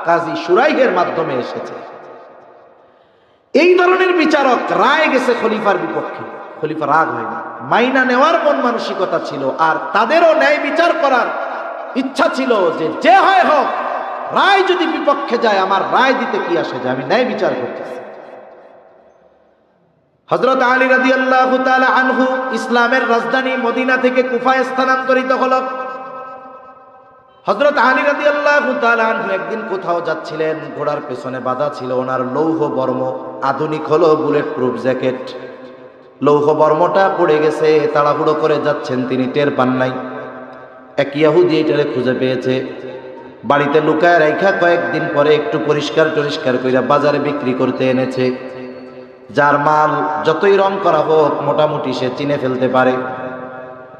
কাজী শুরাইহের মাধ্যমে এসেছে। এই ধরনের বিচারক রায় গেছে খলিফার বিপক্ষে, খলিফা রাগ হয়নি, মাইনা নেওয়ার মন মানসিকতা ছিল, আর তাদেরও ন্যায় বিচার করার ইচ্ছা ছিল যে যে হয় হোক, রায় যদি বিপক্ষে যায় আমার রায় দিতে কি আসে, যে আমি ন্যায় বিচার করতেছি। হযরত আলী রাদিয়াল্লাহু তাআলা আনহু ইসলামের রাজধানী মদিনা থেকে কুফায় স্থানান্তরিত হল। হযরত আলী রাদিয়াল্লাহু তাআলা আনহু একদিন কোথাও যাচ্ছিলেন, ঘোড়ার পেছনে বাঁধা ছিল ওনার লৌহ বর্ম, আধুনিক হলো বুলেট প্রুফ জ্যাকেট। লৌহ বর্মটা পড়ে গেছে, তাড়াহুড়ো করে যাচ্ছেন, তিনি টের পান নাই। এক ইহুদি এটারে খুঁজে পেয়েছে, বাড়িতে লুকায় রাইখা কয়েকদিন পরে একটু পরিষ্কার কইরা বাজারে বিক্রি করতে এনেছে। যার মাল যতই রং করা হোক মোটামুটি সে চিনে ফেলতে পারে।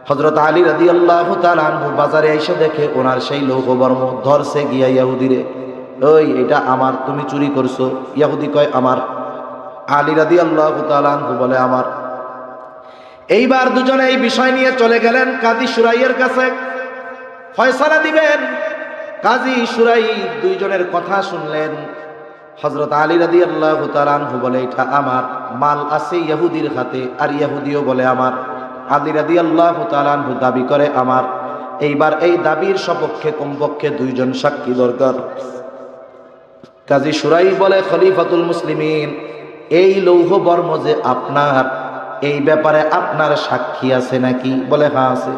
হযরত আলী রাদিয়াল্লাহু তাআলা আনহু বাজারে এসে দেখে ওনার সেই লৌহ বর্ম, ধরছে গিয়া ইহুদিরে, ওই এটা আমার, তুমি চুরি করছো। ইহুদি কয় আমার। আলী রাদিয়াল্লাহু তাআলা আনহু বলে আমার। এইবার দুজনে এই বিষয় নিয়ে চলে গেলেন কাজী শুরাইয়ের কাছে, ফয়সালা দিবেন। কাজী শুরাই দুইজনের কথা শুনলেন। হযরত আলী রাদিয়াল্লাহু তাআলা আনহু বলে এটা আমার, মাল আছে ইহুদির হাতে, আর ইহুদিও বলে আমার। আলী রাদিয়াল্লাহু তাআলা আনহু দাবি করে আমার। এইবার এই দাবির সপক্ষে কমপক্ষে দুইজন সাক্ষী দরকার। কাজী শুরাই বলে, খলিফাতুল মুসলিমিন, এই লৌহ বর্ম যে আপনার, এই ব্যাপারে আপনার সাক্ষী আছে নাকি? বলে হ্যাঁ আছে।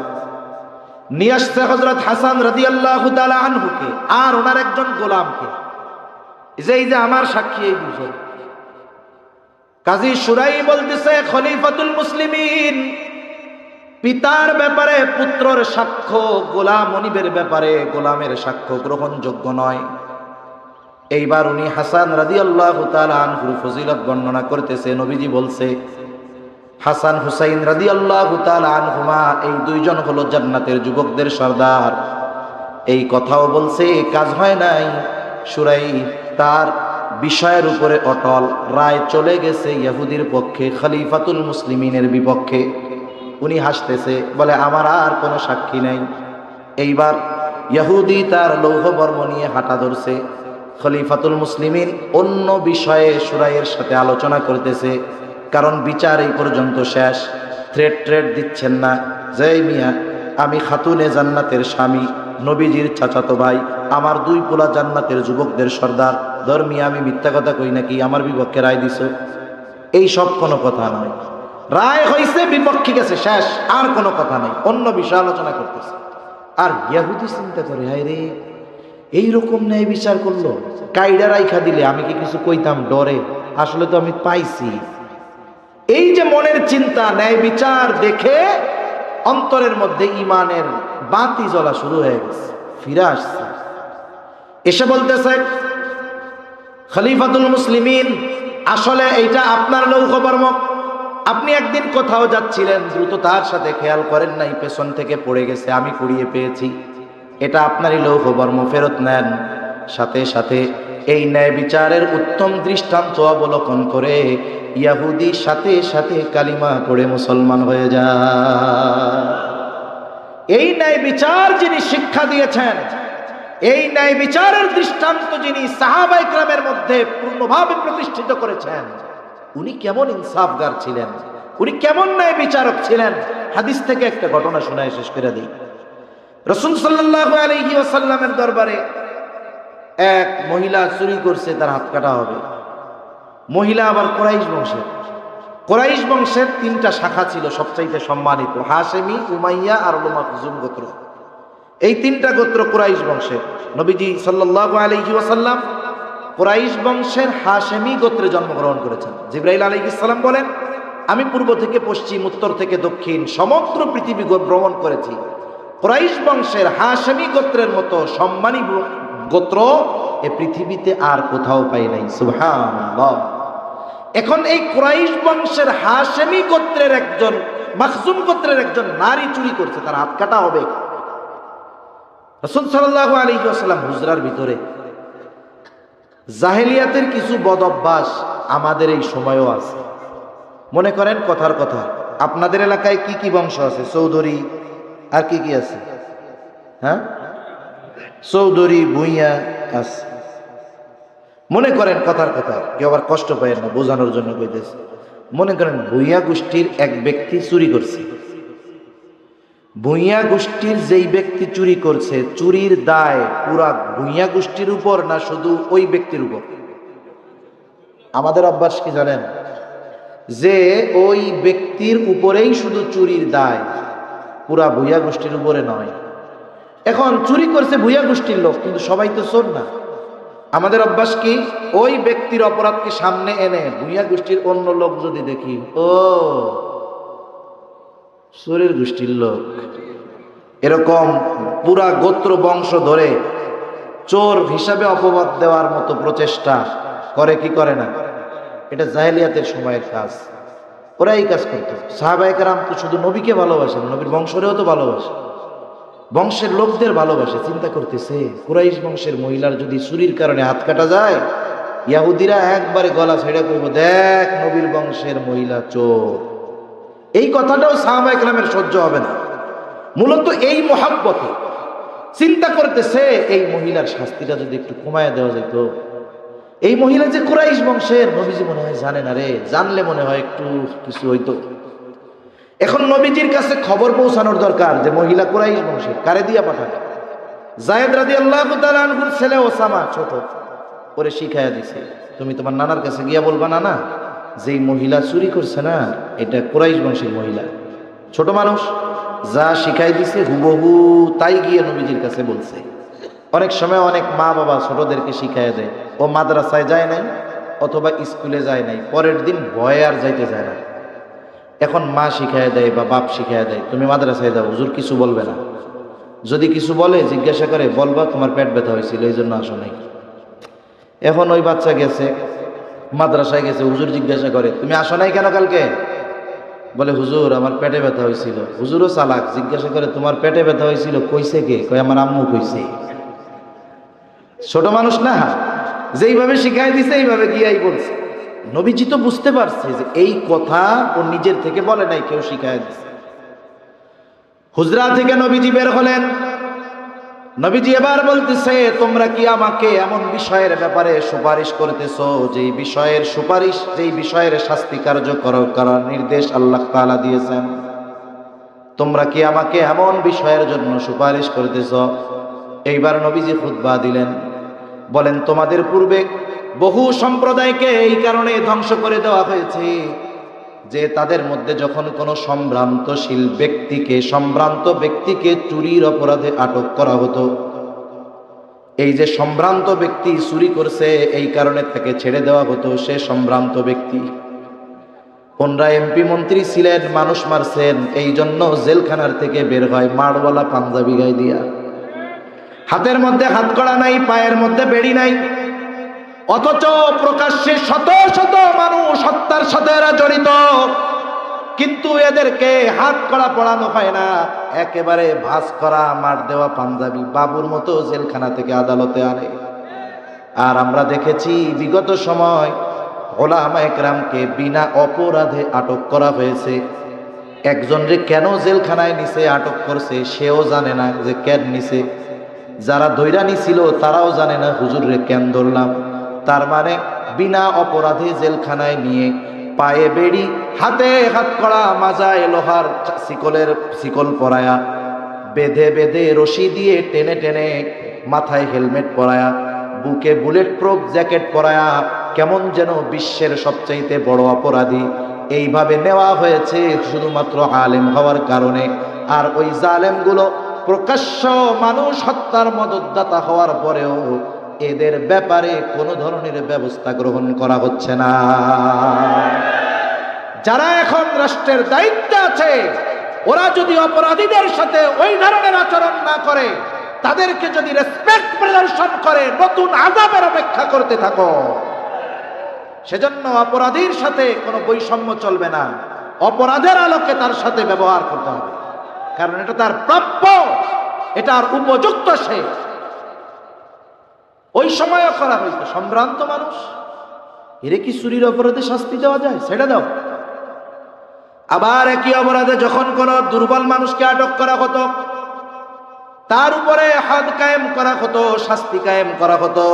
নিয়ে আসছে হযরত হাসান রাদিয়াল্লাহু তাআলা আনহুকে আর ওনার একজন গোলামকে, এই যে আমার সাক্ষী, এই দুজন। কাজী শুরাই বলতেছে, খলিফাতুল মুসলিমিন, পিতার ব্যাপারে পুত্রের সাক্ষ্য, গোলাম মনিবের ব্যাপারে গোলামের সাক্ষ্য গ্রহণযোগ্য নয়। এইবার উনি হাসান রাদিয়াল্লাহু তাআলা আনহুর ফজিলত বর্ণনা করতেছে। নবীজি বলছে, হাসান হুসাইন রাদিয়াল্লাহু তাআলা আনহুমা এই দুইজন হলো জান্নাতের যুবকদের সর্দার। এই কথাও বলছে, কাজ হয় নাই। শুরাই তার বিষয়ের উপরে অটল, রায় চলে গেছে ইহুদির পক্ষে, খলিফাতুল মুসলিমিনের বিপক্ষে। উনি হাসতেছে, বলে আমার আর কোনো সাক্ষী নাই। এইবার ইহুদি তার লৌহ বর্ম নিয়ে হাঁটা ধরছে। খলিফাতুল মুসলিমিন অন্য বিষয়ে শুরাইয়ের সাথে আলোচনা করতেছে, কারণ বিচার এই পর্যন্ত শেষ। থ্রেট দিচ্ছেন না, যে মিয়া আমি খাতুনে জান্নাতের স্বামী, নবীজির চাচাতো ভাই, আমার দুই পোলা জান্নাতের যুবকদের সর্দার, ধর্মী আমি মিথ্যা কথা কই নাকি? আমার বিপক্ষে রায় দিছ? এই সব কোনো কথা নয়। রায় হয়েছে, বিপক্ষে গেছে, শেষ, আর কোনো কথা নাই, অন্য বিষয় আলোচনা করতেছে। আর ইয়াহুদি চিন্তা করে, হায় রে, এইরকম ন্যায় বিচার করলো, কাইডা রাইখা দিলে আমি কি কিছু কইতাম ডরে? আসলে তো আমি পাইছি। এই যে মনের চিন্তা, ন্যায় বিচার দেখে অন্তরের মধ্যে ইমানের বাতি জ্বলা শুরু হয়ে গেছে, ফিরে আসছে, এসে বলতেছে, খলিফাতুল মুসলিমিন, আসলে এইটা আপনার লৌহকর্ম। আপনি একদিন কোথাও যাচ্ছিলেন, দ্রুততার সাথে খেয়াল করেন নাই, পেছন থেকে পড়ে গেছে, আমি কুড়িয়ে পেয়েছি, এটা আপনারই লৌহকর্ম, ফেরত নেন। সাথে সাথে এই ন্যায় বিচারের উত্তম দৃষ্টান্ত অবলোকন করে ইয়াহুদি সাথে সাথে কালিমা পড়ে মুসলমান হয়ে যায়। এই ন্যায় বিচার যিনি শিক্ষা দিয়েছেন, এই ন্যায় বিচারের দৃষ্টান্ত যিনি সাহাবায়ে কেরামের মধ্যে পূর্ণভাবে প্রতিষ্ঠিত করেছেন, উনি কেমন ইনসাফগার ছিলেন, উনি কেমন ন্যায় বিচারক ছিলেন। হাদিস থেকে একটা ঘটনা শোনায় শেষ করে দিই। রাসূল সাল্লাল্লাহু আলাইহি ওয়াসাল্লামের দরবারে এক মহিলা চুরি করছে, তার হাত কাটা হবে। মহিলা আবার কুরাইশ বংশের তিনটা শাখা ছিল সবচাইতে সম্মানিত, হাশেমি, উমাইয়া আর মাখজুম গোত্র। এই তিনটা গোত্র কুরাইশ বংশের। নবীজি সাল্লাল্লাহু আলাইহি ওয়াসাল্লাম কুরাইশ বংশের হাশেমি গোত্রে জন্মগ্রহণ করেছেন। জিবরাইল আলাইহিস সালাম বলেন, আমি পূর্ব থেকে পশ্চিম, উত্তর থেকে দক্ষিণ সমগ্র পৃথিবী ভ্রমণ করেছি, কুরাইশ বংশের হাশেমি গোত্রের মতো সম্মানী গোত্র এ পৃথিবীতে আর কোথাও পাই নাই। সুবহানাল্লাহ। এখন এই কুরাইশ বংশের হাশেমি গোত্রের একজন, মাখজুম গোত্রের একজন নারী চুরি করছে, তার হাত কাটা হবে। রাসূল সাল্লাল্লাহু আলাইহি ওয়াসাল্লাম হুজরার ভিতরে, জাহেলিয়াতের কিছু বদ অভ্যাস আমাদের এই সময়ও আছে। মনে করেন, কথার কথা, আপনাদের এলাকায় কি কি বংশ আছে? চৌধুরী, আর কি কি আছে? হ্যাঁ, চৌধুরী, ভুইয়া আছে। মনে করেন, কথার কথা, কেউ আবার কষ্ট পায় না, বোঝানোর জন্য কইতেছে। মনে করেন ভুইয়া গোষ্ঠীর এক ব্যক্তি চুরি করছে। ভুইয়া গোষ্ঠীর যেই ব্যক্তি চুরি করছে, চুরির দায় পুরা ভুইয়া গোষ্ঠীর উপর না শুধু ওই ব্যক্তির উপর? আমাদের অভ্যাস কি জানেন? যে ওই ব্যক্তির উপরেই শুধু চুরির দায়, পুরা ভুইয়া গোষ্ঠীর উপরে নয়। এখন চুরি করছে ভুইয়া গোষ্ঠীর লোক, কিন্তু সবাই তো চোর না। আমাদের অভ্যাস কি, ওই ব্যক্তির অপরাধকে সামনে এনে ভুইয়া গোষ্ঠীর অন্য লোক যদি দেখি, ও চোরের গোষ্ঠীর লোক, এরকম পুরা গোত্র বংশ ধরে চোর হিসাবে অপবাদ দেওয়ার মতো প্রচেষ্টা করে কি করে না? এটা জাহেলিয়াতের সময়ের কাজ। ওরা এই কাজ করত। সাহাবায়ে কেরাম তো শুধু নবীকে ভালোবাসেন, নবীর বংশরেও তো ভালোবাসে, বংশের লোকদের ভালোবাসে। চিন্তা করতেছে, কুরাইশ বংশের মহিলার যদি চুরির কারণে হাত কাটা যায়, ইয়াহুদিরা একবারে গলা ছেড়ে কইব, দেখ নবীর বংশের মহিলা চোর। এই কথাটাও সাহাবায়ে কেরামের সহ্য হবে না। মূলত এই মহাব্বতে চিন্তা করতেছে, এই মহিলার শাস্তিটা যদি একটু কমায় দেওয়া যেত। এই মহিলা যে কুরাইশ বংশের, নবীজি মনে হয় জানে না রে, জানলে মনে হয় একটু কিছু হইতো। এখন নবীজির কাছে খবর পৌঁছানোর দরকার যে মহিলা কুরাইশ বংশের। কারে দিয়া পাঠাবে? যায়েদ রাদিয়াল্লাহু তাআলা আনহুর ছেলে ওসামা, ছোট, ওরে শিখাইয়া দিছে, তুমি তোমার নানার কাছে গিয়া বলবা, নানা যেই মহিলা চুরি করছে না, এটা কুরাইশ বংশের মহিলা। ছোট মানুষ, যা শিখাই দিছে হুবহু তাই গিয়ে নবীজির কাছে বলছে। অনেক সময় অনেক মা বাবা ছোটদেরকে শিখাইয়া দেয়, ও মাদ্রাসায় যায় নাই অথবা স্কুলে যায় নাই, পরের দিন ভয়ে আর যাইতে যায় না। এখন মা শিখাইয়া দেয় বা বাপ শিখাইয়া দেয়, তুমি মাদ্রাসায় যাও, হুজুর কিছু বলবে না, যদি কিছু বলে জিজ্ঞাসা করে বলবা তোমার পেট ব্যথা হয়েছিল এই জন্য আসো নাই। এখন ওই বাচ্চা গেছে মাদ্রাসায় গেছে, হুজুর জিজ্ঞাসা করে তুমি আসো নাই কেন কালকে? বলে হুজুর আমার পেটে ব্যথা হয়েছিল। হুজুরও চালাক, জিজ্ঞাসা করে তোমার পেটে ব্যথা হয়েছিল কইছে কে? কয় আমার আম্মু কইছে। ছোট মানুষ না, যেইভাবে শিখাই দিছে এইভাবে গিয়াই বলছে। নবীজি তো বুঝতে পারছে যে এই কথা ও নিজের থেকে বলে নাই, কেউ শিখাই দিছে। হুজরা থেকে নবীজি বের হলেন। নবীজি এবার বলতেছে, তোমরা কি আমাকে এমন বিষয়ের ব্যাপারে সুপারিশ করতেছো যেই বিষয়ের সুপারিশ, যেই বিষয়ের শাস্তি কার্যকর করার নির্দেশ আল্লাহ তাআলা দিয়েছেন? তোমরা কি আমাকে এমন বিষয়ের জন্য সুপারিশ করতেছ? এইবার নবীজি খুতবা দিলেন, বলেন তোমাদের পূর্বে বহু সম্প্রদায়কে এই কারণে ধ্বংস করে দেওয়া হয়েছে যে তাদের মধ্যে যখন কোনো সম্ভ্রান্ত ব্যক্তিকে চুরির অপরাধে আটক করা হতো, এই যে সম্ভ্রান্ত ব্যক্তি চুরি করছে এই কারণে তাকে ছেড়ে দেওয়া হতো। সে সম্ভ্রান্ত ব্যক্তি, ওনরা এমপি মন্ত্রী ছিলেন, মানুষ মারছেন, এই জন্য জেলখানার থেকে বের হয় মাড়ওয়ালা পাঞ্জাবি গায়ে দিয়া, হাতের মধ্যে হাতকড়া নাই, পায়ের মধ্যে বেড়ি নাই, অথচ প্রকাশ্যে শত শত মানুষ হত্যার সাথে এরা জড়িত, কিন্তু এদেরকে হাতকড়া পরানো হয় না, একেবারে ভাঁজ করা মার দেওয়া পাঞ্জাবি বাবুর মতো জেলখানা থেকে আদালতে আনে। আর আমরা দেখেছি বিগত সময় ওলামা একরামকে বিনা অপরাধে আটক করা হয়েছে। একজনরে কেন জেলখানায় নিছে, আটক করছে, সেও জানে না যে কেন নিছে। যারা ধইরা নিছিল তারাও জানে না হুজুররে কেন ধরলাম। তার মানে বিনা অপরাধে জেলখানায় নিয়ে পায়ে বেড়ি, হাতে হাত করা, মাজায় লোহার শিকল পরায়া, বেঁধে বেঁধে রশি দিয়ে টেনে টেনে, মাথায় হেলমেট পরায়া, বুকে বুলেট প্রুফ জ্যাকেট পরায়া, কেমন যেন বিশ্বের সবচাইতে বড় অপরাধী এইভাবে নেওয়া হয়েছে শুধুমাত্র আলেম হওয়ার কারণে। আর ওই জালেমগুলো প্রকাশ্য মানুষ হত্যার মদতদাতা হওয়ার পরেও এদের ব্যাপারে কোনো ধরনের ব্যবস্থা গ্রহণ করা হচ্ছে না। যারা এখন রাষ্ট্রের দায়িত্বে আছে, ওরা যদি অপরাধীদের সাথে ওই ধরনের আচরণ না করে, তাদেরকে যদি রেসপেক্ট প্রদর্শন করে, নতুন আযাবের অপেক্ষা করতে থাকো। সেজন্য অপরাধীর সাথে কোনো বৈষম্য চলবে না, অপরাধের আলোকে তার সাথে ব্যবহার করতে হবে, কারণ এটা তার প্রাপ্য, এটার উপযুক্ত সে। ওই সময়ও করা হইতো সম্ভ্রান্ত মানুষ, এরে কি চুরির অপরাধে শাস্তি দেওয়া যায়? সেটা দাও। আবার একই অপরাধে যখন কোনো দুর্বল মানুষকে আটক করা হতো, তার উপরে হাদ কায়েম করা হতো, শাস্তি কায়েম করা হতো,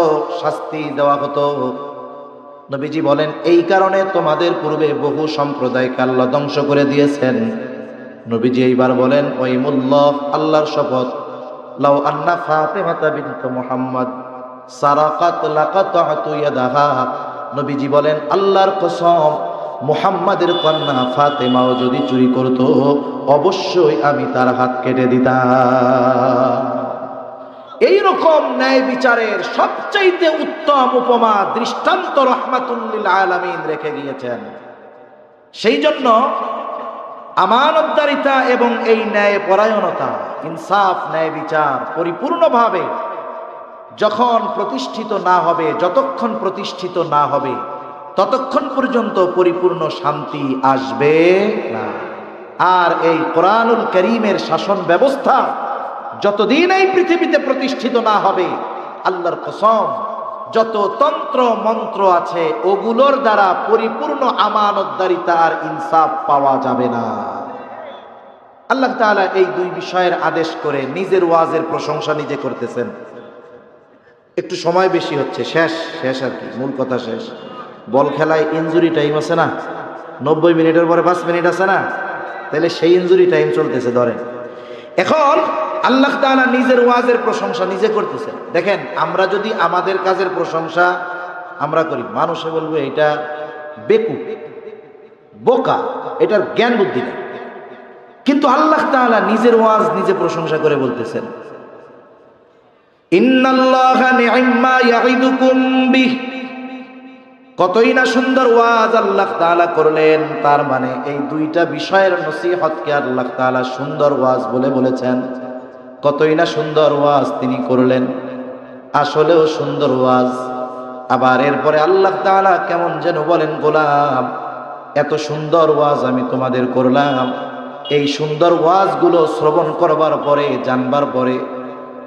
শাস্তি দেওয়া হতো। নবীজি বলেন এই কারণে তোমাদের পূর্বে বহু সম্প্রদায়কে আল্লাহ ধ্বংস করে দিয়েছেন। নবীজি এইবার বলেন ওয়াইমুল্লাহ, আল্লাহর শপথ, লাউ আন্না ফাতিমাতা বিনত মুহাম্মদ সারাকাত লাকাতাতু ইয়াদাহা। নবীজি বলেন আল্লাহর কসম, মুহাম্মাদের কন্যা ফাতেমাও যদি চুরি করত অবশ্যই আমি তার হাত কেটে দিতাম। এইরকম ন্যায় বিচারের সবচাইতে উত্তম উপমা দৃষ্টান্ত রাহমাতুল লিল আলামিন রেখে গিয়েছেন। সেই জন্য আমানতদারিতা এবং এই ন্যায় পরায়ণতা, ইনসাফ, ন্যায় বিচার পরিপূর্ণভাবে যখন প্রতিষ্ঠিত না হবে, যতক্ষণ প্রতিষ্ঠিত না হবে ততক্ষণ পর্যন্ত পরিপূর্ণ শান্তি আসবে না। আর এই কোরআনুল কারীমের শাসন ব্যবস্থা যতদিন এই পৃথিবীতে প্রতিষ্ঠিত না হবে, আল্লাহর কসম যত তন্ত্র মন্ত্র আছে ওগুলোর দ্বারা পরিপূর্ণ আমানতদারিতা আর ইনসাফ পাওয়া যাবে না। আল্লাহ তাআলা এই দুই বিষয়ের আদেশ করে নিজের ওয়াজের প্রশংসা নিজে করতেছেন। একটু সময় বেশি হচ্ছে, শেষ আর কি, মূল কথা শেষ। বল খেলায় ইনজুরি টাইম আছে না, 90 মিনিটের পরে 5 মিনিট আছে না, তাহলে সেই ইনজুরি টাইম চলতেছে ধরেন। এখন আল্লাহ তাআলা নিজের ওয়াজের প্রশংসা নিজে করতেছেন। দেখেন, আমরা যদি আমাদের কাজের প্রশংসা আমরা করি, মানুষে বলবে এটা বেকুব, বোকা, এটার জ্ঞান বুদ্ধি নেই। কিন্তু আল্লাহ তাআলা নিজের ওয়াজ নিজে প্রশংসা করে বলতেছেন ইন্নাল্লাহা নি'ম্মা ইয়াইদুকুম বিহ। কতই না সুন্দর ওয়াজ আল্লাহ তাআলা করলেন। তার মানে এই দুইটা বিষয়ের নসিহতকে আল্লাহ তাআলা সুন্দর ওয়াজ বলে বলেছেন। কতই না সুন্দর ওয়াজ তিনি করলেন, আসলেও সুন্দর ওয়াজ। আবার এরপরে আল্লাহ তাআলা কেমন যেন বলেন, গোলাম এত সুন্দর ওয়াজ আমি তোমাদের করলাম, এই সুন্দর ওয়াজগুলো শ্রবণ করবার পরে, জানবার পরে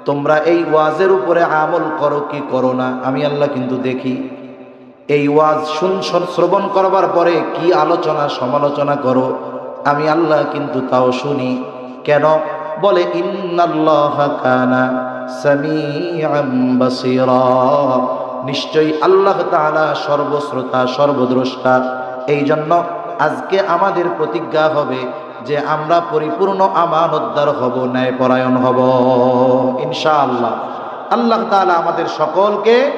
তোমরা এই ওয়াজের উপরে আমল করো কি করো না, আমি আল্লাহ কিন্তু দেখি। এই ওয়াজ শ্রবণ করবার পরে কি আলোচনা সমালোচনা করো, আমি আল্লাহ কিন্তু তাও শুনি। কেন? বলে ইন্নাল্লাহা কানা সামিআম বাসীরা, নিশ্চয়ই আল্লাহ তাআলা সর্বশ্রোতা সর্বদ্রষ্টা। এই জন্য আজকে আমাদের প্রতিজ্ঞা হবে, যে আমরা পরিপূর্ণ আমানতদার হব, ন্যায়পরায়ণ হব ইনশাআল্লাহ। আল্লাহ তাআলা আমাদের সকলকে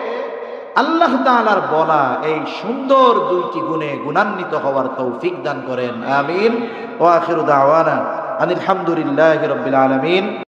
আল্লাহ তাআলার বলা এই সুন্দর দুইটি গুণে গুণান্বিত হওয়ার তৌফিক দান করেন, আমিন। ওয়া আখিরু দাওয়ানা আনিল হামদুলিল্লাহি রাব্বিল আলামিন।